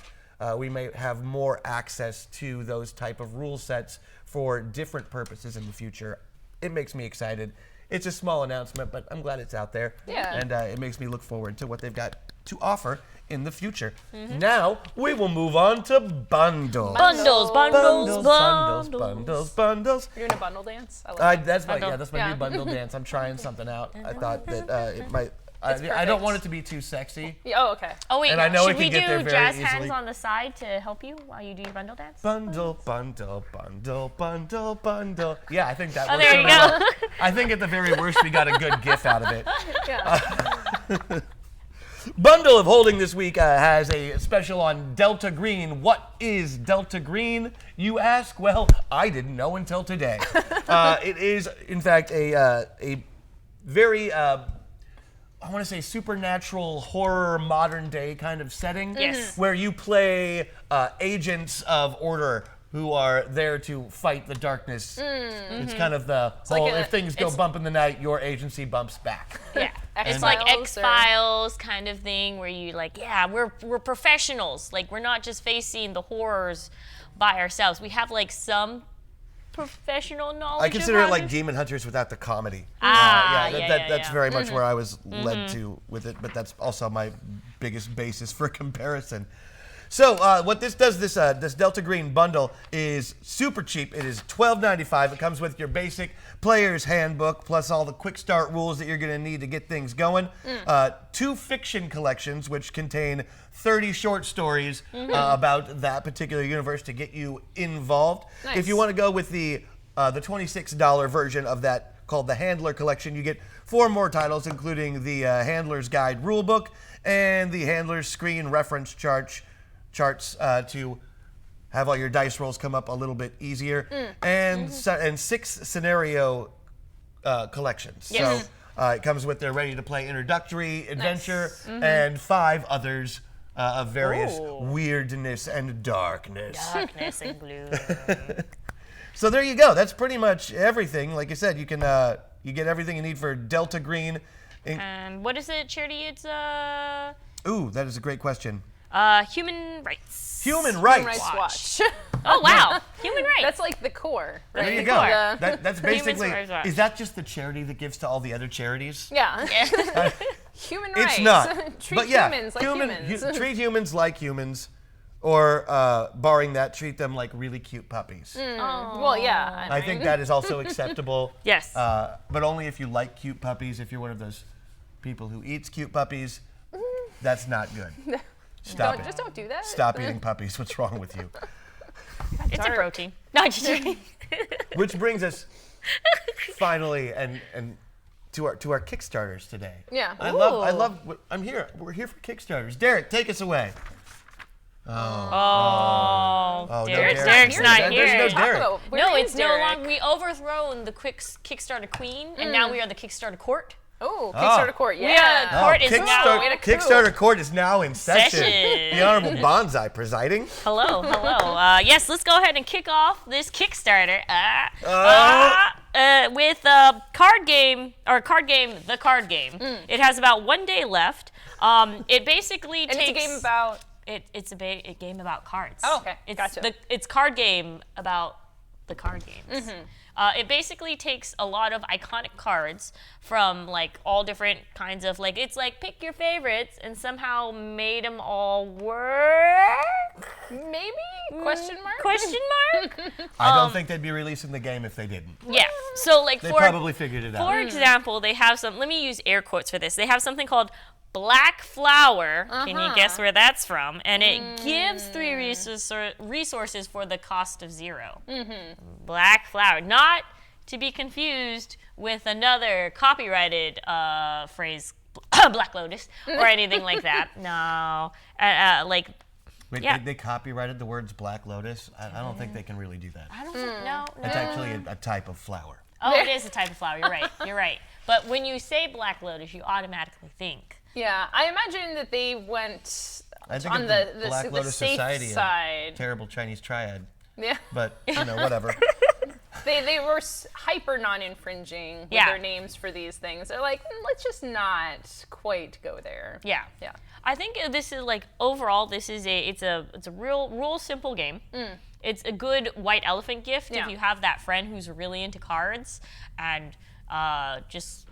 we may have more access to those type of rule sets for different purposes in the future. It makes me excited. It's a small announcement, but I'm glad it's out there. Yeah. And it makes me look forward to what they've got to offer in the future. Now, we will move on to bundles. Bundles, bundles, Bundles, bundles. bundles, bundles. You're doing a bundle dance? I love it. That's my Bundle. that's my Yeah. new bundle dance. I'm trying something out. I thought that it might. I don't perfect. want it to be too sexy. Yeah, oh, okay. Oh wait, And I know should it we can get do there very jazz easily. hands on the side to help you while you do your bundle dance? Bundle, bundle, bundle, bundle, bundle. Yeah, I think that Oh, works. there you really go. well. I think at the very worst, we got a good gif out of it. Yeah. Bundle of Holding this week has a special on Delta Green. What is Delta Green, you ask? Well, I didn't know until today. It is, in fact, a very, I want to say, supernatural horror, modern day kind of setting. Yes. Where you play agents of order who are there to fight the darkness. It's kind of the whole, like if things go it's- bump in the night, your agency bumps back. Yeah. It's like X-Files or- X-Files kind of thing where you like, yeah, we're professionals. Like we're not just facing the horrors by ourselves. We have like some professional knowledge. I consider it about like Demon Hunters without the comedy. Ah, That's yeah. very much where I was led to with it, but that's also my biggest basis for comparison. So what this does, this Delta Green bundle is super cheap. It is $12.95. It comes with your basic player's handbook, plus all the quick start rules that you're going to need to get things going. 2 fiction collections, which contain 30 short stories about that particular universe to get you involved. Nice. If you want to go with the $26 version of that called the Handler Collection, you get 4 more titles, including the Handler's Guide Rulebook and the Handler's Screen Reference charts to have all your dice rolls come up a little bit easier, and 6 scenario collections. Yes. So it comes with their ready-to-play introductory adventure and 5 others of various weirdness and darkness. darkness and gloom. So there you go. That's pretty much everything. Like I said, you can you get everything you need for Delta Green. And what is it, Charity? It's Ooh, that is a great question. human rights. Human Rights. Rights Watch. Oh wow, human rights. That's like the core, right? There you The go. core. That's basically. Rights Watch. Is that just the charity that gives to all the other charities? Yeah. Human rights. It's not. Treat but yeah, humans like humans. treat humans like humans, or barring that, treat them like really cute puppies. Well, yeah. I think that is also acceptable. Yes. But only if you like cute puppies. If you're one of those people who eats cute puppies, that's not good. Stop it. Just don't do that. Stop eating puppies. What's wrong with you? It's a dark. protein. No, just kidding. Which brings us finally and to our Kickstarters today. Yeah. I love. I'm here. We're here for Kickstarters. Derek, take us away. Oh, no, Derek's Derek. not There's here. no Talk Derek. about- where No, is it's no Derek? longer. We overthrown the Kickstarter queen, and now we are the Kickstarter court. Oh, Kickstarter court. We are Yeah. court is now. way to coup. Kickstarter Court is now in session. Session. The Honorable Bonsai presiding. Hello. Yes, let's go ahead and kick off this Kickstarter with the card game. The card game. It has about 1 day left. It basically And takes. it's a game about. It's a game about cards. Oh, okay. It's Gotcha. It's card game about the card games. It basically takes a lot of iconic cards from like all different kinds of like it's like pick your favorites and somehow made them all work. Maybe? Question mark? Question mark? I don't think they'd be releasing the game if they didn't. Yeah. So like They probably figured it out. For example, they have some. Let me use air quotes for this. They have something called Black Flower. Can you guess where that's from? And it gives 3 resources for the cost of 0. Black Flower, not to be confused with another copyrighted phrase, Black Lotus, or anything like that. No, like. Wait, Yeah. they copyrighted the words Black Lotus? I don't think they can really do that. I don't think, no. It's actually a type of flower. Oh, it is a type of flower. You're right. You're right. But when you say Black Lotus, you automatically think. Yeah, I imagine that they went I think on of the Black the Lotus safe Society, side. a terrible Chinese triad. Yeah. But, whatever. They were hyper non-infringing with their names for these things. They're like, let's just not quite go there. Yeah. Yeah. I think this is like overall, this is it's a real simple game. It's a good white elephant gift if you have that friend who's really into cards and just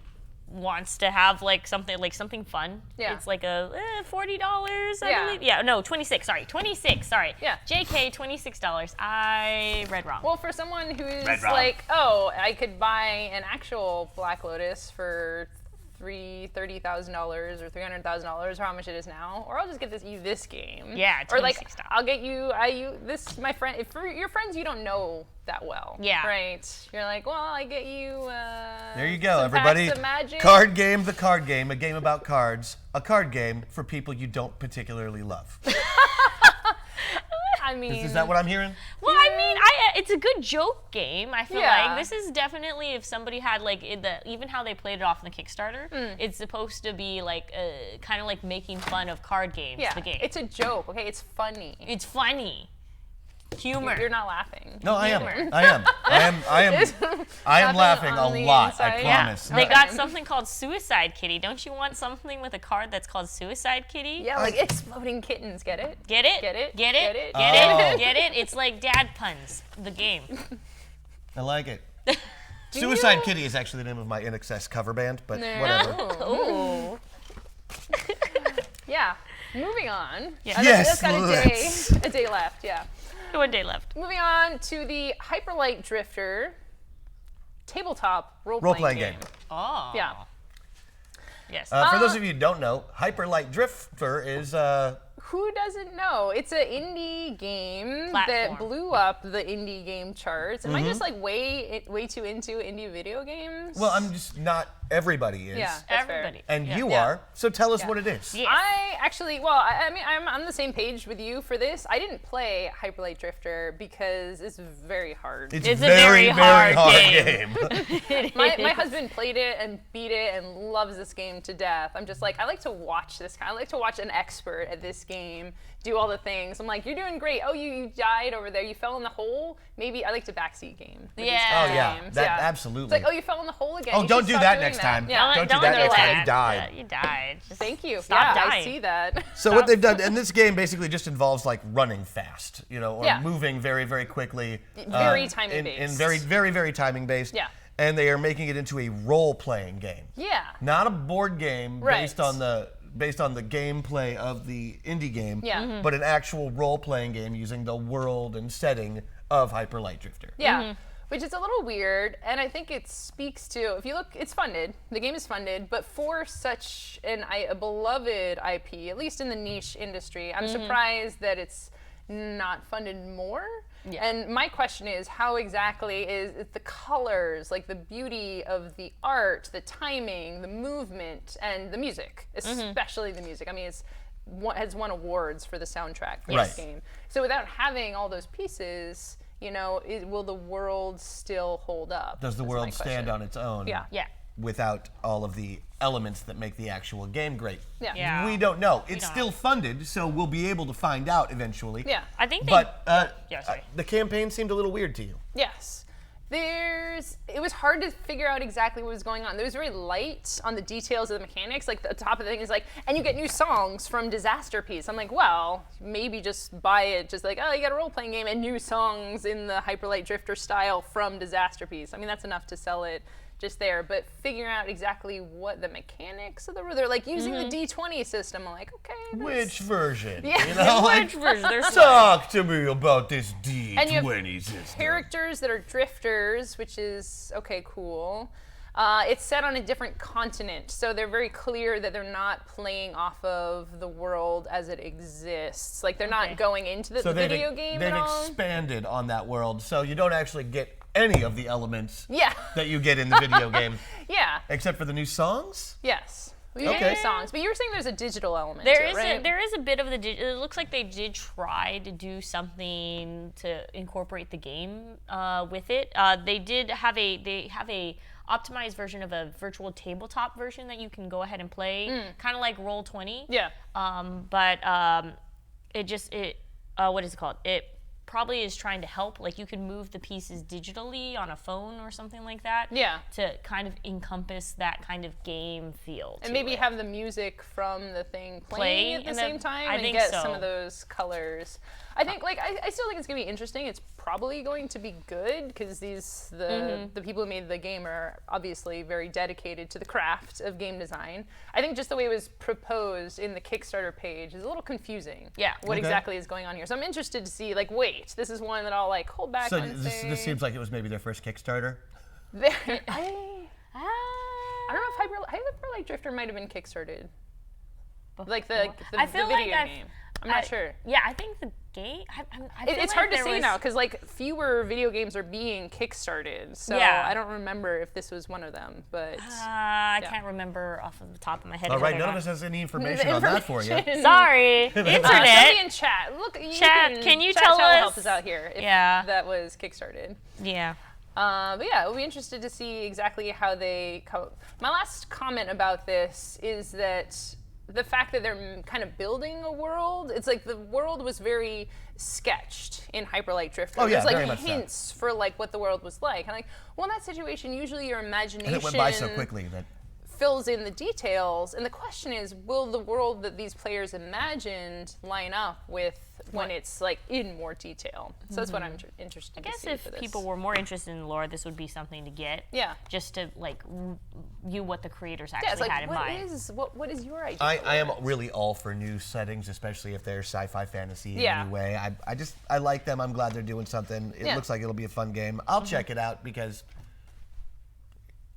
wants to have like something fun. Yeah. It's like a $40, I Yeah. believe. Yeah, no, 26. Sorry, 26. Sorry. Yeah. JK, $26. I read wrong. Well, for someone who's Red Rum. like, oh, I could buy an actual Black Lotus for $30,000 or $300,000, or how much it is now, or I'll just get this game. Yeah, or like $26. I'll get you this my friend. If for your friends you don't know that well, Yeah. right? You're like, well, I get you. There you go, some everybody. packs of Magic. Card game, the card game, a game about cards, a card game for people you don't particularly love. I mean, Is that what I'm hearing? Well, I mean, it's a good joke game. I feel Yeah. like this is definitely if somebody had like even how they played it off in the Kickstarter. It's supposed to be like kind of like making fun of card games. yeah, The game. it's a joke. Okay, it's funny. It's funny. Humor. You're not laughing. No, I am. Humor. I am. I am laughing on a the lot, inside. I Yeah. promise. They got something called Suicide Kitty. Don't you want something with a card that's called Suicide Kitty? Yeah, like exploding kittens. Get it? Get it? Get it? Get it? Get it? Get Oh. it? Get it? It's like dad puns. The game. I like it. Suicide Kitty is actually the name of my InXS cover band, but whatever. Ooh. Yeah. Moving on. Yeah. Yes, That's got let's. a day left. Yeah. 1 day left. Moving on to the Hyperlight Drifter tabletop role-playing Role-playing game. Oh. Yeah. Yes. For those of you who don't know, Hyperlight Drifter is Who doesn't know? It's an indie game that Platform. blew up the indie game charts. Am I just like way too into indie video games? well, I'm just not everybody is. Yeah, that's fair. Everybody. And Yeah. you Yeah. are, so tell us what it is. Yes. I actually, I mean, I'm on the same page with you for this. I didn't play Hyperlight Drifter because it's very hard. It's a very hard game. My husband played it and beat it and loves this game to death. I'm just like, I like to watch this. I like to watch an expert at this game do all the things. I'm like, you're doing great. Oh, you died over there. You fell in the hole. Maybe I like to backseat game. with these Yeah. kinds Oh, of yeah. games. That- absolutely. It's like, oh, you fell in the hole again. Oh, You don't should do stop that doing next that. time. Yeah. Don't do that next time. You died. You died. Just Thank you. Stop yeah, I dying. see that. So what they've done, and this game basically just involves like running fast, or Yeah. moving very, very quickly. Very timing in based. very, very, very timing based. Yeah. And they are making it into a role-playing game. Yeah. Not a board game Right. based on the gameplay of the indie game, Yeah. Mhm. but an actual role-playing game using the world and setting of Hyperlight Drifter. Yeah. Which is a little weird, and I think it speaks to, if you look, it's funded. The game is funded, but for such a beloved IP, at least in the niche industry, I'm surprised that it's not funded more. Yeah. And my question is, how exactly is the colors, like the beauty of the art, the timing, the movement, and the music, especially the music. I mean, has won awards for the soundtrack for this Right. game. So without having all those pieces, will the world still hold up? Does the That's my world stand question. on its own Yeah. Yeah. without all of the elements that make the actual game great? Yeah. Yeah. We don't know. It's don't still funded, so we'll be able to find out eventually. Yeah. I think they. But yeah, sorry. the campaign seemed a little weird to you. Yes. It was hard to figure out exactly what was going on. There was very light on the details of the mechanics. Like the top of the thing is like, and you get new songs from Disaster Piece. I'm like, well, maybe just buy it. Just like, oh, you got a role-playing game and new songs in the Hyperlight Drifter style from Disaster Piece. I mean, that's enough to sell it just there. But figuring out exactly what the mechanics of they're like using the D20 system. I'm like, okay. Which version? Yeah. You know, Which version? There's talk to me about this D20 And you have system. characters that are drifters, which is, okay, cool. It's set on a different continent, so they're very clear that they're not playing off of the world as it exists. Like, they're not going into the video game they've at all. expanded on that world, so you don't actually get any of the elements Yeah. that you get in the video game, Yeah. except for the new songs. Yes. We Okay. get new songs, but you were saying there's a digital element There to it, is right? there is a bit of the. It looks like they did try to do something to incorporate the game with it. They have a optimized version of a virtual tabletop version that you can go ahead and play, kind of like Roll20. Yeah. What is it called? It probably is trying to help. Like, you can move the pieces digitally on a phone or something like that. Yeah. To kind of encompass that kind of game feel. And maybe have the music from the thing playing at the same time and think get so. some of those colors. I think, I still think it's going to be interesting. It's probably going to be good because the people who made the game are obviously very dedicated to the craft of game design. I think just the way it was proposed in the Kickstarter page is a little confusing. Yeah. What exactly is going on here? So I'm interested to see, like, wait, this is one that I'll, like, hold back So on this seems like it was maybe their first Kickstarter. I don't know if Hyperlight Drifter might have been kickstarted. Like the I feel video like game. I'm not sure. Yeah, I think the game. I feel It's like hard to there say was- now because like fewer video games are being kickstarted. So Yeah. I don't remember if this was one of them. But I can't remember off of the top of my head. All right, whether none or of us not. has any information on that for you. Sorry, somebody internet. in chat, look. Chat, can you chat tell will us? help us out here if Yeah. that was kickstarted. Yeah. But yeah, we'll be interested to see exactly how they come. My last comment about this is that the fact that they're kind of building a world, it's like the world was very sketched in Hyperlight Drifter. Oh, yeah, There's like very much so. hints for like what the world was like. And like, well, in that situation, usually your imagination And it went by so quickly that fills in the details. And the question is, will the world that these players imagined line up with when it's like in more detail? So that's what I'm interested I to guess see if for this. people were more interested in the lore, this would be something to get. Yeah. Just to like view what the creators Yeah, actually it's had like, in mind. what is your idea? I am really all for new settings, especially if they're sci-fi fantasy in Yeah. any way. I like them. I'm glad they're doing something. It Yeah. looks like it'll be a fun game. I'll check it out because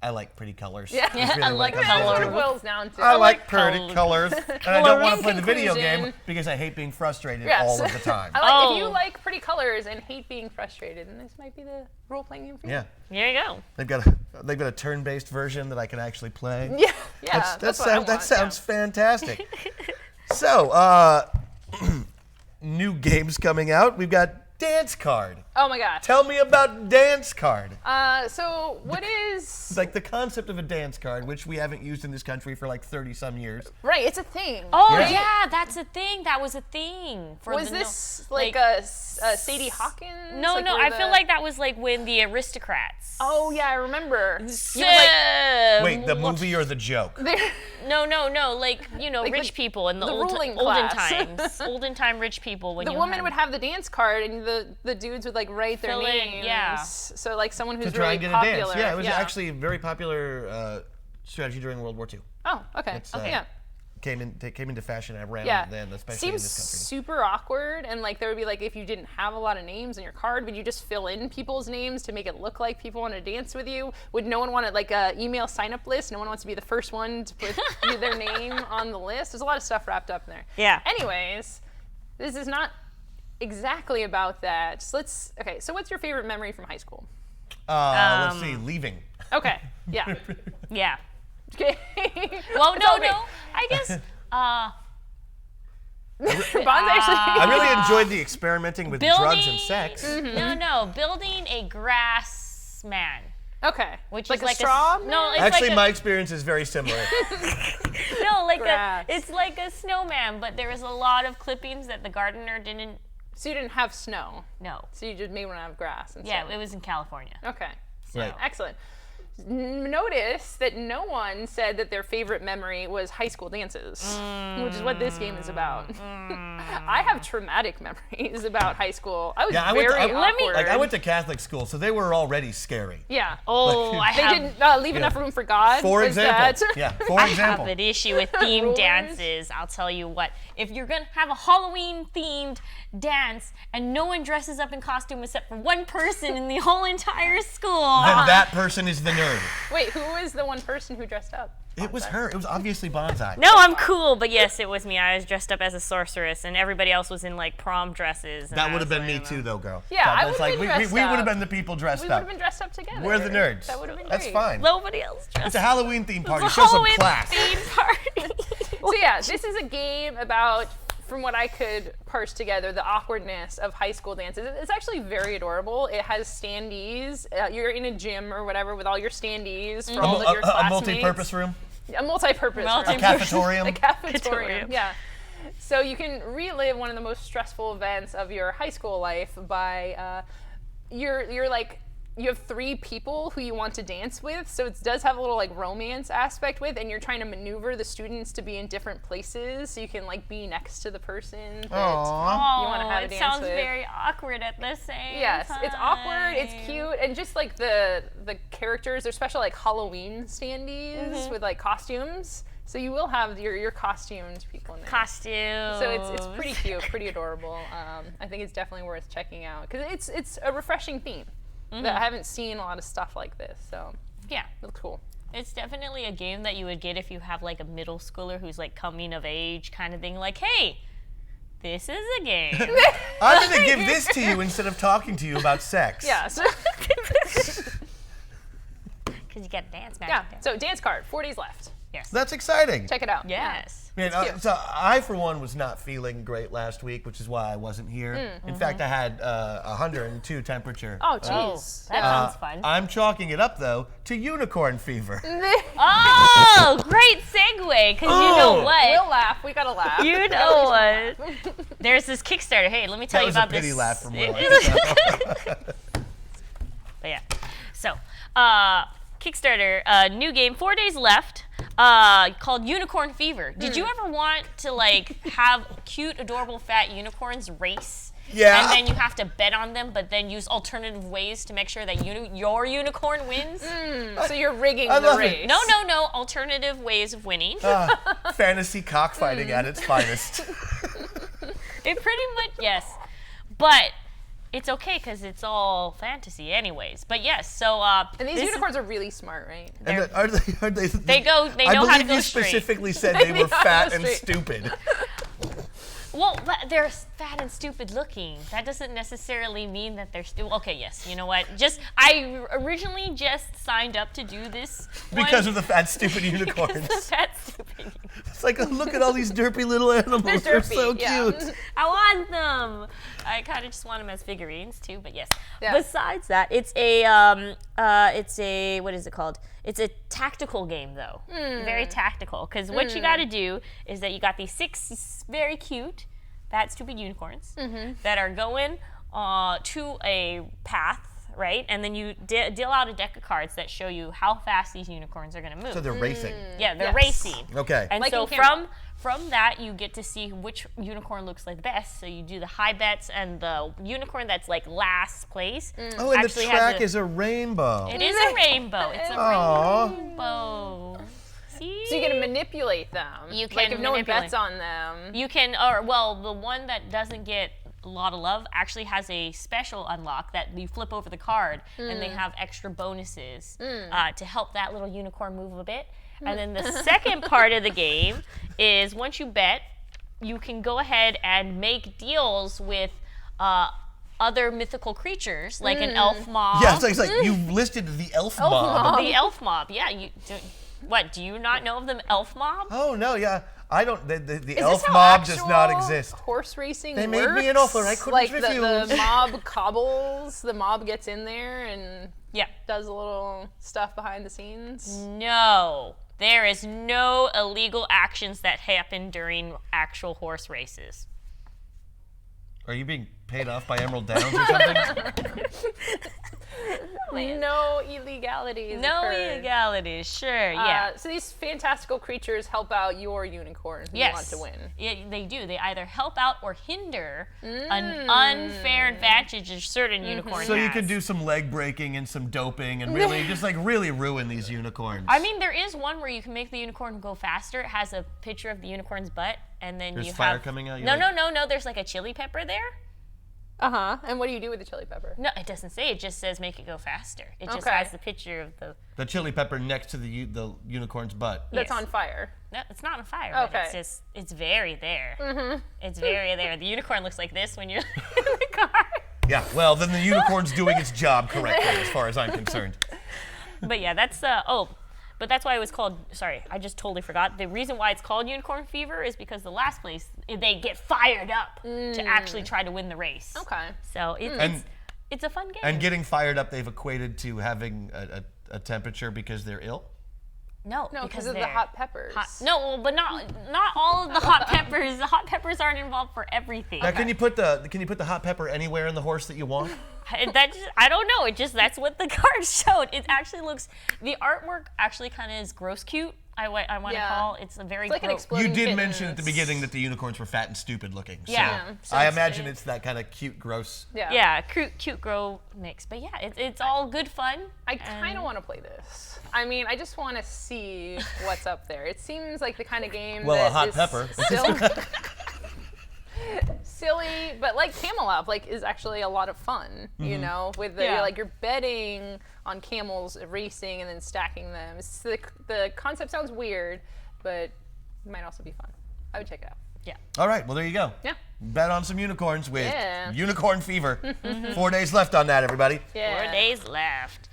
I like pretty colors. Yeah. That's really I what like it comes That's down what to. it boils down to. I like pretty colors, and I don't want to In play the video game conclusion- because I hate being frustrated Yes. all of the time. I like, if you Oh. like pretty colors and hate being frustrated, then this might be the role-playing game for you. Yeah, There you go. they've got a turn-based version that I can actually play. Yeah, yeah. That what I want, sounds yeah. fantastic. So, new games coming out. We've got Dance Card. Oh my gosh. Tell me about Dance Card. So what is It's like the concept of a dance card, which we haven't used in this country for like 30-some years. right? It's a thing. Oh Yeah. yeah, that's a thing. That was a thing. For Was the this like a Sadie Hawkins? No, Like, no. were I the- feel like that was like when the aristocrats. Oh yeah, I remember. So, You would, like, Wait, the movie or the joke? No. Like Like rich the- people in the the ruling olden class. times, olden time rich people. When the you woman had, would have the dance card, and the dudes would like write their Fill in, names. yeah. So like someone who's To try really and get popular. a dance. Yeah, it was actually a very popular strategy during World War II. Oh, okay. It's, Okay, yeah. Came into fashion around Yeah. then, especially Seems in this country. super awkward, and like there would be like if you didn't have a lot of names in your card, would you just fill in people's names to make it look like people want to dance with you? Would no one want to like a email sign up list? No one wants to be the first one to put their name on the list. There's a lot of stuff wrapped up in there. Yeah. Anyways, this is not exactly about that. So okay. So what's your favorite memory from high school? Let's see, leaving. Okay. Yeah. yeah. Okay. Well, It's all no. great. I guess. Bond's actually. I really enjoyed the experimenting with drugs and Building- sex. No. Building a grass man. Okay. Which like is like straw? no, it's Actually, like my experience is very similar. no, like Grass. it's like a snowman, but there was a lot of clippings that the gardener didn't So you didn't have snow. No. So you just made one out of grass and Yeah, stuff. it was in California. Okay. Right. Excellent. Notice that no one said that their favorite memory was high school dances, which is what this game is about. I have traumatic memories about high school. I was very awkward. I went to Catholic school, so they were already scary. Yeah. Oh, They didn't leave enough room for God. For was example. that- Yeah, for I example. have an issue with themed Rulers. dances. I'll tell you what. If you're going to have a Halloween themed dance and no one dresses up in costume except for one person in the whole entire school. Then that person is the nerd. Wait, who was the one person who dressed up? It was her. It was obviously Bonsai. No, I'm cool, but yes, it was me. I was dressed up as a sorceress, and everybody else was in like prom dresses. That would have been me too, though, girl. Yeah, I That's would've been dressed we would have up. been the people dressed We would up. have been dressed up together. We're the nerds. That would have been That's great. fine. Nobody else dressed. It's a Halloween themed party. It's a Show some Halloween class. themed party. So yeah, this is a game about, from what I could parse together, the awkwardness of high school dances. It's actually very adorable. It has standees. You're in a gym or whatever with all your standees for all of your A classmates. multi-purpose room. A multi-purpose room. A cafetorium. A cafetorium, Cafetorium. yeah. So you can relive one of the most stressful events of your high school life by you're like, you have 3 people who you want to dance with, so it does have a little like romance aspect with, and you're trying to maneuver the students to be in different places, so you can like be next to the person that Aww. you want to have a it dance sounds with. very awkward at the same Yes, time. it's awkward, it's cute, and just like the characters, they're special like Halloween standees with like costumes. So you will have your costumed people in there. Costumes. So it's pretty cute, pretty adorable. I think it's definitely worth checking out because it's a refreshing theme. That I haven't seen a lot of stuff like this, so Yeah. it looks cool. It's definitely a game that you would get if you have like a middle schooler who's like coming of age kind of thing. Like, hey, this is a game. I'm going to give this to you instead of talking to you about sex. Yeah. So, Because you got dance magic. yeah. So dance card, 4 days left. Yes. That's exciting. Check it out. Yes. Man, cute. so I, for one, was not feeling great last week, which is why I wasn't here. In fact, I had 102 temperature. Oh, Oh, jeez. that sounds fun. I'm chalking it up, though, to unicorn fever. Oh, great segue. Because you know what? We'll laugh. We gotta laugh. You know what? There's this Kickstarter. Hey, let me tell That you was about a pity this. laugh from Will. But yeah. So, Kickstarter, new game, 4 days left, called Unicorn Fever. Did you ever want to like have cute, adorable, fat unicorns race? Yeah. And then you have to bet on them, but then use alternative ways to make sure that your unicorn wins? So you're rigging I the love it. race. No. Alternative ways of winning. Fantasy cockfighting at its finest. It pretty much, yes. But it's okay because it's all fantasy anyways. But yes, so And these this- unicorns are really smart, right? And then, are they? They know how to I go believe you straight. specifically said They they know were how to fat go and straight. stupid. Well, they're fat and stupid looking. That doesn't necessarily mean that they're stupid. Okay, yes, you know what? I originally just signed up to do this Because of the fat, stupid because unicorns. of the fat, stupid. It's like, oh, look at all these derpy little animals. They're derpy, so yeah. cute. I want them. I kind of just want them as figurines too, but yes. Yeah. Besides that, it's a what is it called? It's a tactical game though. Very tactical, because what you got to do is that you got these 6 very cute, fat, stupid unicorns that are going to a path. Right, and then you deal out a deck of cards that show you how fast these unicorns are going to move. So they're racing. Yeah, they're Yes. racing. Okay. And Like so in Camelot. from that, you get to see which unicorn looks like the best. So you do the high bets, and the unicorn that's like last place. Oh, and the actually has track a- is a rainbow. It is a rainbow. It's a Aw. rainbow. See? So you get to manipulate them. You like can if no one manipulate. bets on them. You can, or well, the one that doesn't get a lot of love actually has a special unlock that you flip over the card, and they have extra bonuses to help that little unicorn move a bit. And then the second part of the game is once you bet, you can go ahead and make deals with other mythical creatures like an elf mob. Yeah, it's like you listed the elf mob. The elf mob. Yeah, what? Do you not know of the elf mob? Oh no, yeah, I don't. The Is elf this how mob does not actual exist. Horse racing They works? made me an offer I couldn't like refuse. the mob cobbles, the mob gets in there and Yeah. does a little stuff behind the scenes. No. There is no illegal actions that happen during actual horse races. Are you being paid off by Emerald Downs or something? No illegalities. No occurred. illegalities, sure, yeah. So these fantastical creatures help out your unicorn who you want to win. Yeah, they do. They either help out or hinder an unfair advantage of certain unicorns. So you can do some leg breaking and some doping and really just like really ruin these unicorns. I mean, there is one where you can make the unicorn go faster. It has a picture of the unicorn's butt, and then There's you fire have coming out? No. There's like a chili pepper there. And what do you do with the chili pepper? No, it doesn't say. It just says make it go faster. It just Okay. has the picture of The chili pepper next to the unicorn's butt. That's Yes. on fire. No, it's not on fire. But Okay. it's just, it's very there. It's very there. The unicorn looks like this when you're in the car. Yeah, well, then the unicorn's doing its job correctly as far as I'm concerned. But yeah, that's but that's why it was called. Sorry, I just totally forgot. The reason why it's called Unicorn Fever is because the last place they get fired up to actually try to win the race. Okay. So it's a fun game. And getting fired up, they've equated to having a temperature because they're ill. No, because of the they're hot peppers. No, but not all of the hot peppers. The hot peppers aren't involved for everything. Now, can you put the hot pepper anywhere in the horse that you want? I don't know. That's what the card showed. It actually looks. The artwork actually kind of is gross cute. I want to call. It's a very. It's like an gross. exploding You did kitten. mention at the beginning that the unicorns were fat and stupid looking. So Yeah. So I it's- imagine it's that kind of cute, gross. Yeah. Yeah, cute grow mix. But yeah, it's all good fun. I kind of want to play this. I mean, I just want to see what's up there. It seems like the kind of game Well, that a hot is pepper. silly, but like Camelot, like is actually a lot of fun. You know, with the you're betting on camels racing and then stacking them. The concept sounds weird, but it might also be fun. I would check it out. Yeah. All right, well, there you go. Yeah. Bet on some unicorns with Yeah. Unicorn Fever. 4 days left on that, everybody. Yeah. 4 days left.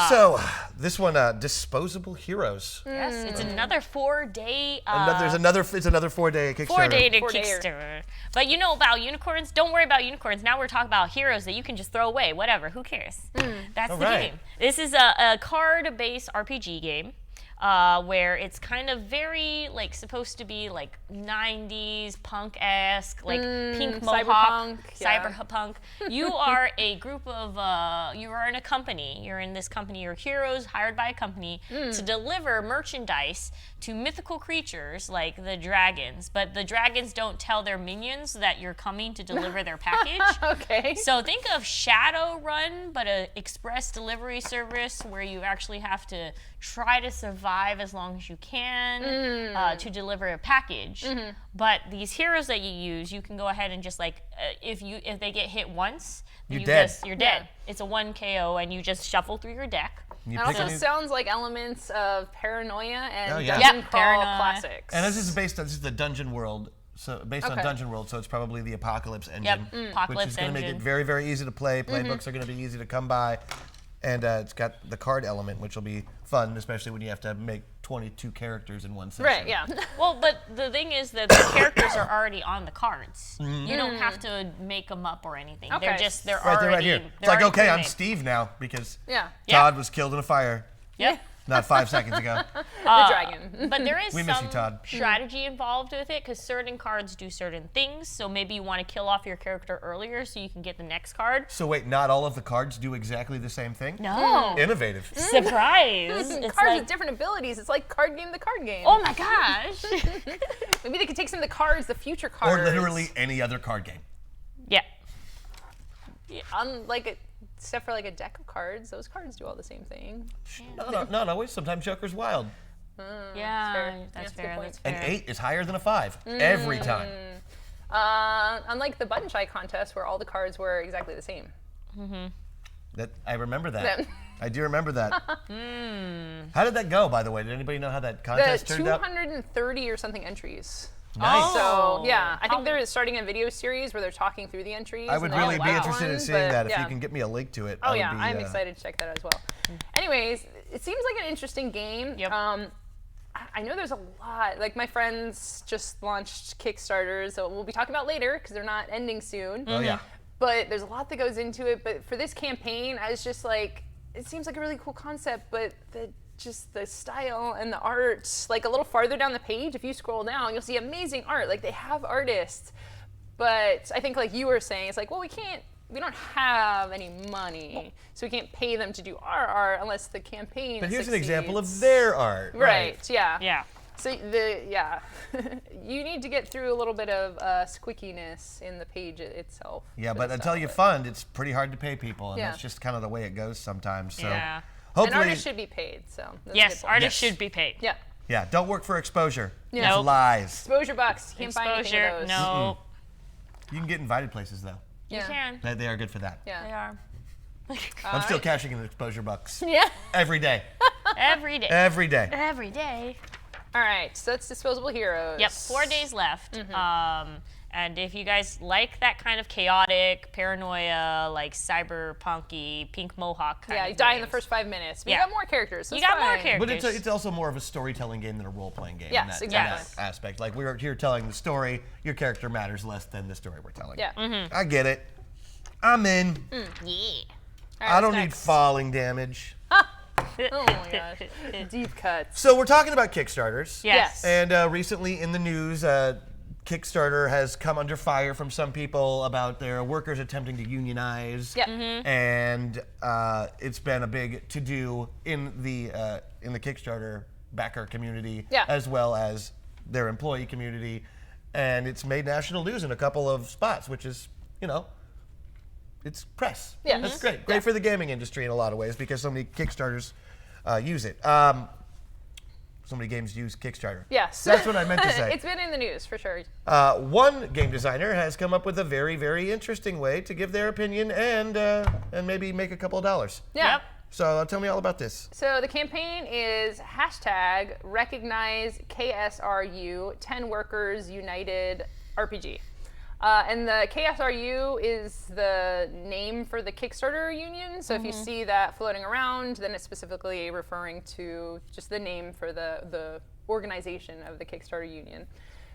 So, this one, Disposable Heroes. Yes, it's another 4-day. It's another 4-day Kickstarter. 4-day to 4-dayer. Kickstarter. But you know about unicorns? Don't worry about unicorns. Now we're talking about heroes that you can just throw away. Whatever. Who cares? That's All the right. game. This is a card-based RPG game. Where it's kind of very like supposed to be like 90s punk-esque, like pink mohawk, cyberpunk, yeah. cyberpunk. You are a group of, you are in a company. You're in this company. You're heroes hired by a company to deliver merchandise to mythical creatures like the dragons. But the dragons don't tell their minions that you're coming to deliver their package. Okay. So think of Shadowrun, but an express delivery service where you actually have to try to survive as long as you can to deliver a package. But these heroes that you use, you can go ahead and just like if they get hit once, then You're dead. You're dead. Yeah. It's a 1 KO, and you just shuffle through your deck. You It pick also a new- sounds like elements of Paranoia and Oh, yeah. Dungeon Yep, Crawl Paranoia. classics. And this is the Dungeon World. So based on Okay. Dungeon World, so it's probably the Apocalypse engine, which Apocalypse is going to make it engine. very, very easy to play. Playbooks are going to be easy to come by, and it's got the card element, which will be fun, especially when you have to make 22 characters in one session. Right, yeah. Well, but the thing is that the characters are already on the cards. You don't have to make them up or anything. They're Okay. just they're Right, already they're right here. they're It's like, already okay, I'm pre-made. Steve now because Yeah. Todd was killed in a fire Yep. not 5 seconds ago. The dragon. But there is We miss some you, Todd. strategy involved with it because certain cards do certain things. So maybe you want to kill off your character earlier so you can get the next card. So wait, not all of the cards do exactly the same thing? No. Innovative. Surprise. It's Cards like, with different abilities. It's like card game the card game. oh my gosh. Maybe they could take some of the cards, the future cards. Or literally any other card game. Yeah. Except for like a deck of cards, those cards do all the same thing. No, not always. Sometimes Joker's wild. Yeah, fair. that's That's a good fair. point. That's fair. An 8 is higher than a 5 every time. Unlike the button shy contest where all the cards were exactly the same. That I remember that. Yeah. I do remember that. How did that go, by the way? Did anybody know how that contest The turned out? 230 or something entries. Nice. So yeah, I think they're starting a video series where they're talking through the entries. I would and they really all be like interested in one, seeing but that. If yeah. you can get me a link to it. Oh I would yeah, be, I'm excited to check that as well. Anyways, it seems like an interesting game. Yep. I know there's a lot. Like my friends just launched Kickstarters, so we'll be talking about later because they're not ending soon. Oh yeah. But there's a lot that goes into it. But for this campaign, I was just like, it seems like a really cool concept, but the style and the art, like a little farther down the page, if you scroll down, you'll see amazing art. Like they have artists, But I think like you were saying, it's like, well, we don't have any money, so we can't pay them to do our art unless the campaign But here's succeeds. an example of their art. Right, yeah. Yeah. So you need to get through a little bit of squickiness in the page itself. Yeah, for but this until stuff. you fund, it's pretty hard to pay people, and Yeah. that's just kind of the way it goes sometimes. So Yeah. And hopefully, artists should be paid, so. that's a Yes, good point. artists Yes. should be paid. Yeah. yeah, don't work for exposure. Yeah. It's Nope. lies. Exposure bucks. Can't buy anything Exposure, with those. no. You can get invited places though. Yeah. You can. They are good for that. Yeah. They are. I'm still cashing in exposure bucks Yeah. every day. Every day. Every day. Every day. All right, so that's Disposable Heroes. Yep, 4 days left. And if you guys like that kind of chaotic, paranoia, like cyberpunky, pink mohawk kind Yeah, of you die in the games, first 5 minutes. But Yeah. you got more characters. So You it's got more fine. characters. But it's also more of a storytelling game than a role-playing game. Yes, in that, exactly. in that aspect. Like we're here telling the story, your character matters less than the story we're telling. Yeah. I get it. I'm in. Yeah. All right, I don't what's need next? falling damage. Oh my gosh. Deep cuts. So we're talking about Kickstarters. Yes. And recently in the news, Kickstarter has come under fire from some people about their workers attempting to unionize. Yeah. And it's been a big to-do in the Kickstarter backer community, Yeah. as well as their employee community, and it's made national news in a couple of spots, which is, it's press. Yeah. That's Mhm. great. Great for the gaming industry in a lot of ways because so many Kickstarters use it. So many games use Kickstarter. Yes. That's what I meant to say. It's been in the news for sure. One game designer has come up with a very, very interesting way to give their opinion and maybe make a couple of dollars. Yeah. Yep. So tell me all about this. So the campaign is hashtag recognize KSRU 10 Workers United RPG. And the KSRU is the name for the Kickstarter union. So if you see that floating around, then it's specifically referring to just the name for the organization of the Kickstarter union.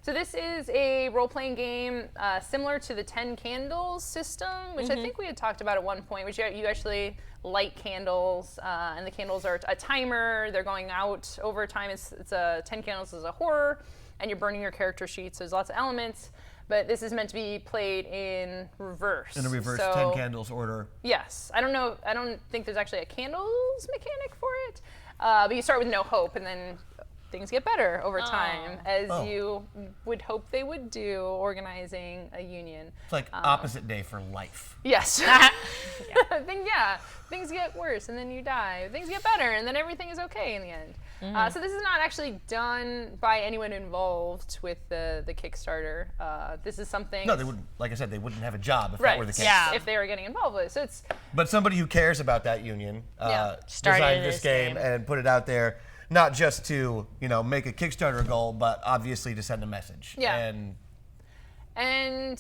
So this is a role-playing game similar to the 10 Candles system, which I think we had talked about at one point, which you actually light candles, and the candles are a timer. They're going out over time. It's 10 Candles is a horror, and you're burning your character sheets. So there's lots of elements. But this is meant to be played in reverse. In a reverse So, 10 candles order. Yes. I don't think there's actually a candles mechanic for it. But you start with no hope, and then things get better over time, as you would hope they would do organizing a union. It's like opposite day for life. Yes. Things get worse, and then you die. Things get better, and then everything is okay in the end. So this is not actually done by anyone involved with the Kickstarter. This is something. No, they wouldn't. Like I said, they wouldn't have a job if that were the case. Yeah. If they were getting involved with it. So it's But somebody who cares about that union Started designed this this game game. and put it out there, not just to make a Kickstarter goal, but obviously to send a message. Yeah. And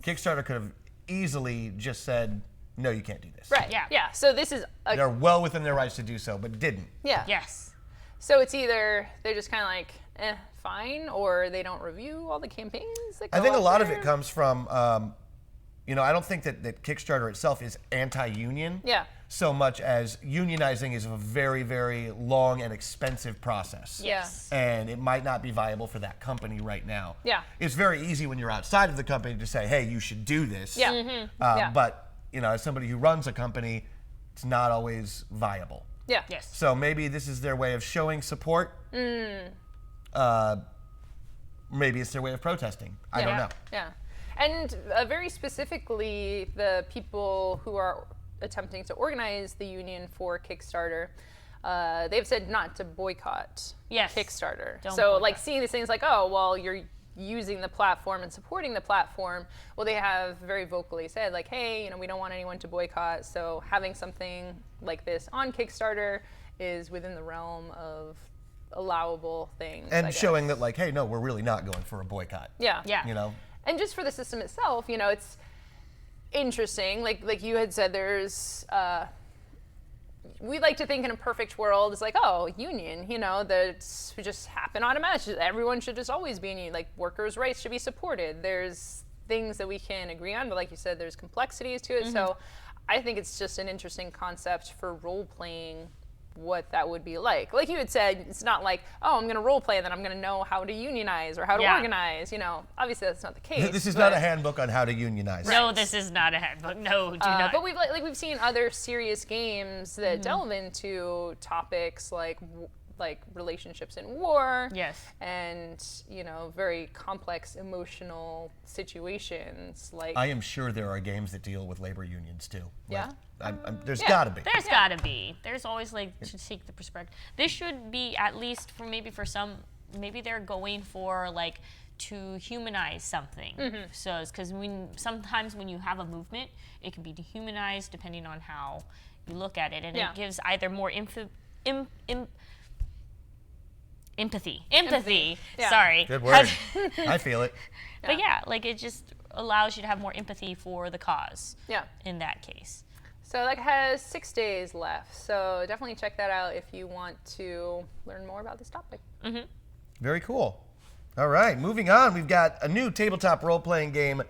Kickstarter could have easily just said, "No, you can't do this." right. Yeah. Yeah. So this is They're well within their rights to do so, but didn't. yeah. Yes. So it's either they're just kind of like, fine, or they don't review all the campaigns. That I go think a out lot of there. it comes from, I don't think that Kickstarter itself is anti-union. Yeah. So much as unionizing is a very, very long and expensive process. Yes. And it might not be viable for that company right now. Yeah. It's very easy when you're outside of the company to say, hey, you should do this. Yeah. Yeah. But, as somebody who runs a company, it's not always viable. Yeah. Yes. So maybe this is their way of showing support. Maybe it's their way of protesting. I don't know. Yeah. And very specifically, the people who are attempting to organize the union for Kickstarter, they've said not to boycott Yes. Kickstarter. Don't So, boycott. seeing these things like, oh, well, you're using the platform and supporting the platform, well, they have very vocally said, like, hey, we don't want anyone to boycott. So having something like this on Kickstarter is within the realm of allowable things. I And guess. showing that, like, hey, no, we're really not going for a boycott. Yeah. Yeah. And just for the system itself, it's interesting. Like you had said, there's we like to think in a perfect world, it's like, oh, union, that would just happen automatically. Everyone should just always be in union. Like workers' rights should be supported. There's things that we can agree on, but like you said, there's complexities to it. So I think it's just an interesting concept for role playing what that would be like. Like you had said, it's not like, oh, I'm going to role play and then I'm going to know how to unionize or how to organize. You know, obviously that's not the case. This is not a handbook on how to unionize. No, this is not a handbook. No, do not. But we've seen other serious games that delve into topics like relationships in war. Yes. And very complex emotional situations. Like I am sure there are games that deal with labor unions too. Yeah. There's got to be. There's got to be. There's always to take the perspective. This should be at least for some. Maybe they're going for to humanize something. So because sometimes when you have a movement, it can be dehumanized depending on how you look at it, and it gives either more empathy. Yeah. Sorry. Good word. I feel it. But it just allows you to have more empathy for the cause. Yeah. In that case. So that has 6 days left. So definitely check that out if you want to learn more about this topic. Very cool. All right, moving on. We've got a new tabletop role-playing game,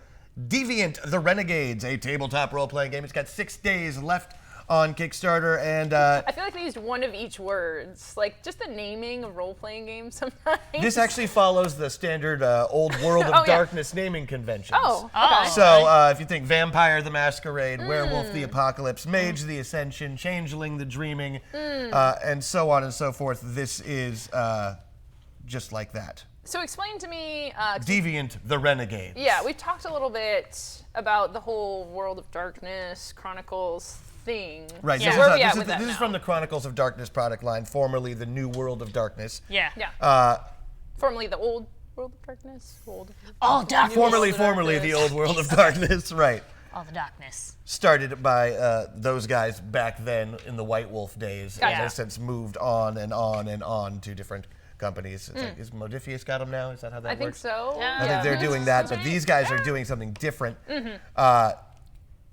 Deviant the Renegades, a tabletop role-playing game. It's got 6 days left on Kickstarter, and I feel like they used one of each words, just the naming of role-playing games sometimes. this actually follows the standard Old World of Darkness naming conventions. Oh, okay. So if you think Vampire the Masquerade, Werewolf the Apocalypse, Mage the Ascension, Changeling the Dreaming, and so on and so forth, this is just like that. So explain to me... Deviant the Renegades. Yeah, we've talked a little bit about the whole World of Darkness Chronicles thing. Right. Yeah. This Where is, are we at this with is, that this is now? from the Chronicles of Darkness product line, formerly the New World of Darkness. Yeah. Formerly the Old World of Darkness. All darkness. Formerly the Old World of Darkness. Right. All the darkness. Started by those guys back then in the White Wolf days, and has since moved on and on and on to different companies. It's is Modiphius got them now? Is that how that works? I think so. Yeah. I think they're doing that, but these guys are doing something different.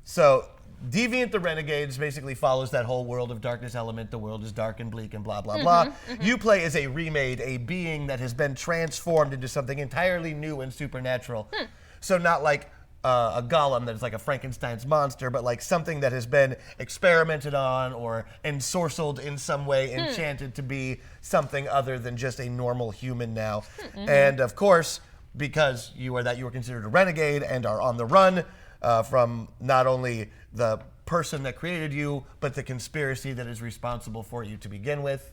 So Deviant the Renegades basically follows that whole World of Darkness element. The world is dark and bleak and blah, blah, blah. You play as a remade, a being that has been transformed into something entirely new and supernatural. So not like a golem that is like a Frankenstein's monster, but like something that has been experimented on or ensorcelled in some way, enchanted to be something other than just a normal human now. And of course, because you are considered a renegade and are on the run from not only the person that created you, but the conspiracy that is responsible for you to begin with.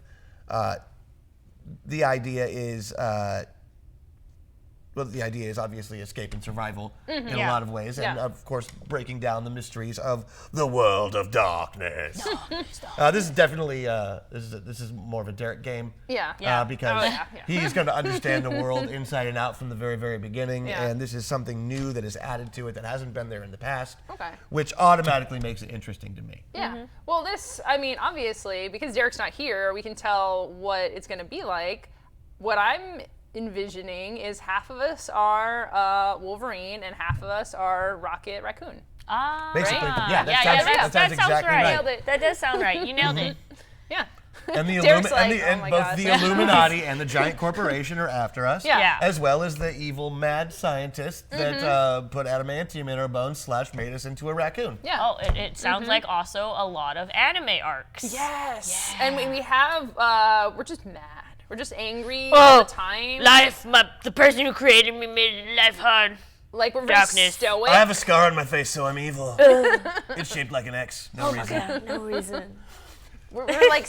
The idea is obviously escape and survival in a lot of ways, and of course breaking down the mysteries of the world of darkness. This is definitely this is more of a Derek game. Because he's going to understand the world inside and out from the very, very beginning, and this is something new that is added to it that hasn't been there in the past, which automatically makes it interesting to me. Well, obviously, because Derek's not here, we can tell what it's going to be like. What I'm envisioning is half of us are Wolverine and half of us are Rocket Raccoon. Basically, right? that sounds exactly right. Nailed it. That does sound right. You nailed it. Yeah. And the Derek's both the Illuminati and the giant corporation are after us, Yeah. as well as the evil mad scientist that put adamantium in our bones / made us into a raccoon. Yeah. Oh, it sounds like also a lot of anime arcs. Yes. And we have, we're just mad. We're just angry all the time. The person who created me made life hard. Like, we're very Darkness. stoic. I have a scar on my face, so I'm evil. It's shaped like an X. No reason. God, no reason. We're like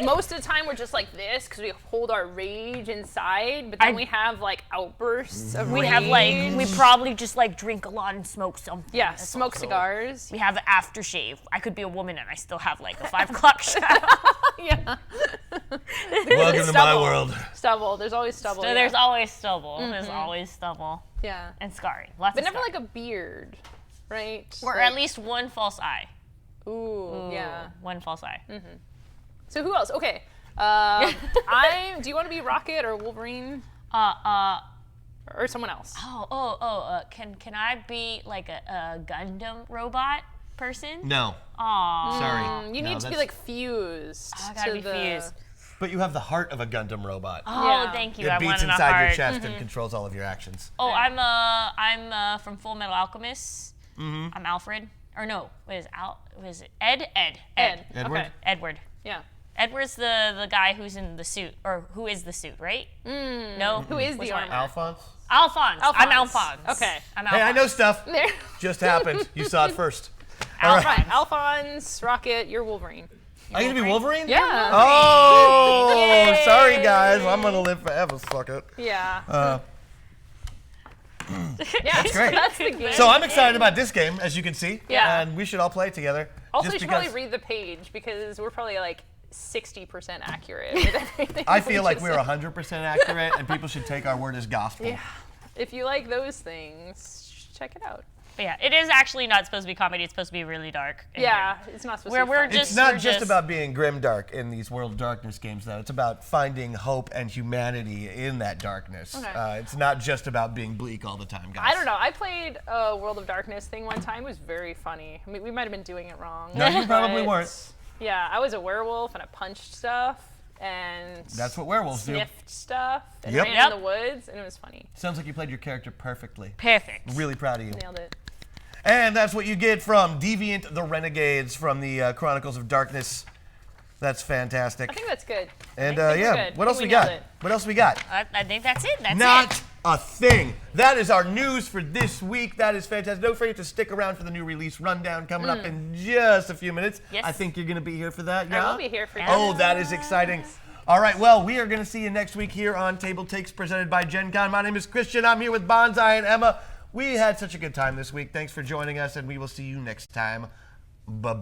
most of the time we're just like this because we hold our rage inside, but then we have like outbursts of rage. We probably just drink a lot and smoke something. Yeah, That's smoke also- cigars. We have aftershave. I could be a woman and I still have a 5 o'clock shadow. Yeah. Welcome to my world. Stubble. There's always stubble. So there's always stubble. There's always stubble. Yeah. And scarring. Lots But of never scarring. like a beard, right? Or at least one false eye. Ooh, yeah. One false eye. So who else? Okay. Do you want to be Rocket or Wolverine? Or someone else? Can I be like a Gundam robot person? No. Aw. Sorry. You No, need to be that's- fused. I gotta be fused. But you have the heart of a Gundam robot. Oh, Yeah. thank you. It I beats wanted a inside your heart. chest and controls all of your actions. Oh, I'm from Full Metal Alchemist. I'm Alfred. Or no, what is it? Ed. Ed. Edward? Okay. Edward. Yeah. Edward's the guy who's in the suit, or who is the suit, right? No? Who is Which the one? armor? Alphonse? Alphonse. I'm Alphonse. Okay. I'm Hey, I know stuff. There. Just happened. You saw it first. Alphonse. Alphonse, Rocket, you're Wolverine. Are you gonna be Wolverine? Yeah. Oh, Yay. sorry guys. I'm gonna live forever. Suck it. Yeah. Yeah, great. that's the game. So I'm excited about this game, as you can see. Yeah. And we should all play it together. Also, just you should because probably read the page because we're probably like 60% accurate with everything. I feel like just we're said. 100% accurate, and people should take our word as gospel. Yeah. If you like those things, check it out. But yeah, it is actually not supposed to be comedy. It's supposed to be really dark. and Yeah, grim. it's not supposed Where to be we're funny. It's not just about being grimdark in these World of Darkness games, though. It's about finding hope and humanity in that darkness. Okay. It's not just about being bleak all the time, guys. I don't know. I played a World of Darkness thing one time. It was very funny. I mean, we might have been doing it wrong. No, you probably but, weren't. Yeah, I was a werewolf and I punched stuff and That's what werewolves do. sniffed stuff and Yep. ran Yep. in the woods, and it was funny. Sounds like you played your character perfectly. Perfect. Really proud of you. Nailed it. And that's what you get from Deviant the Renegades from the Chronicles of Darkness. That's fantastic. I think that's good. And I think we're yeah, good. what I else think we got? nailed it. What else we got? I think that's it. That's Not it. a thing. That is our news for this week. That is fantastic. Don't forget to stick around for the new release rundown coming up in just a few minutes. Yes. I think you're going to be here for that. Yeah? I will be here for you. Oh, that is exciting. All right, well, we are going to see you next week here on Table Takes presented by Gen Con. My name is Christian. I'm here with Bonsai and Emma. We had such a good time this week. Thanks for joining us, and we will see you next time. Bye-bye.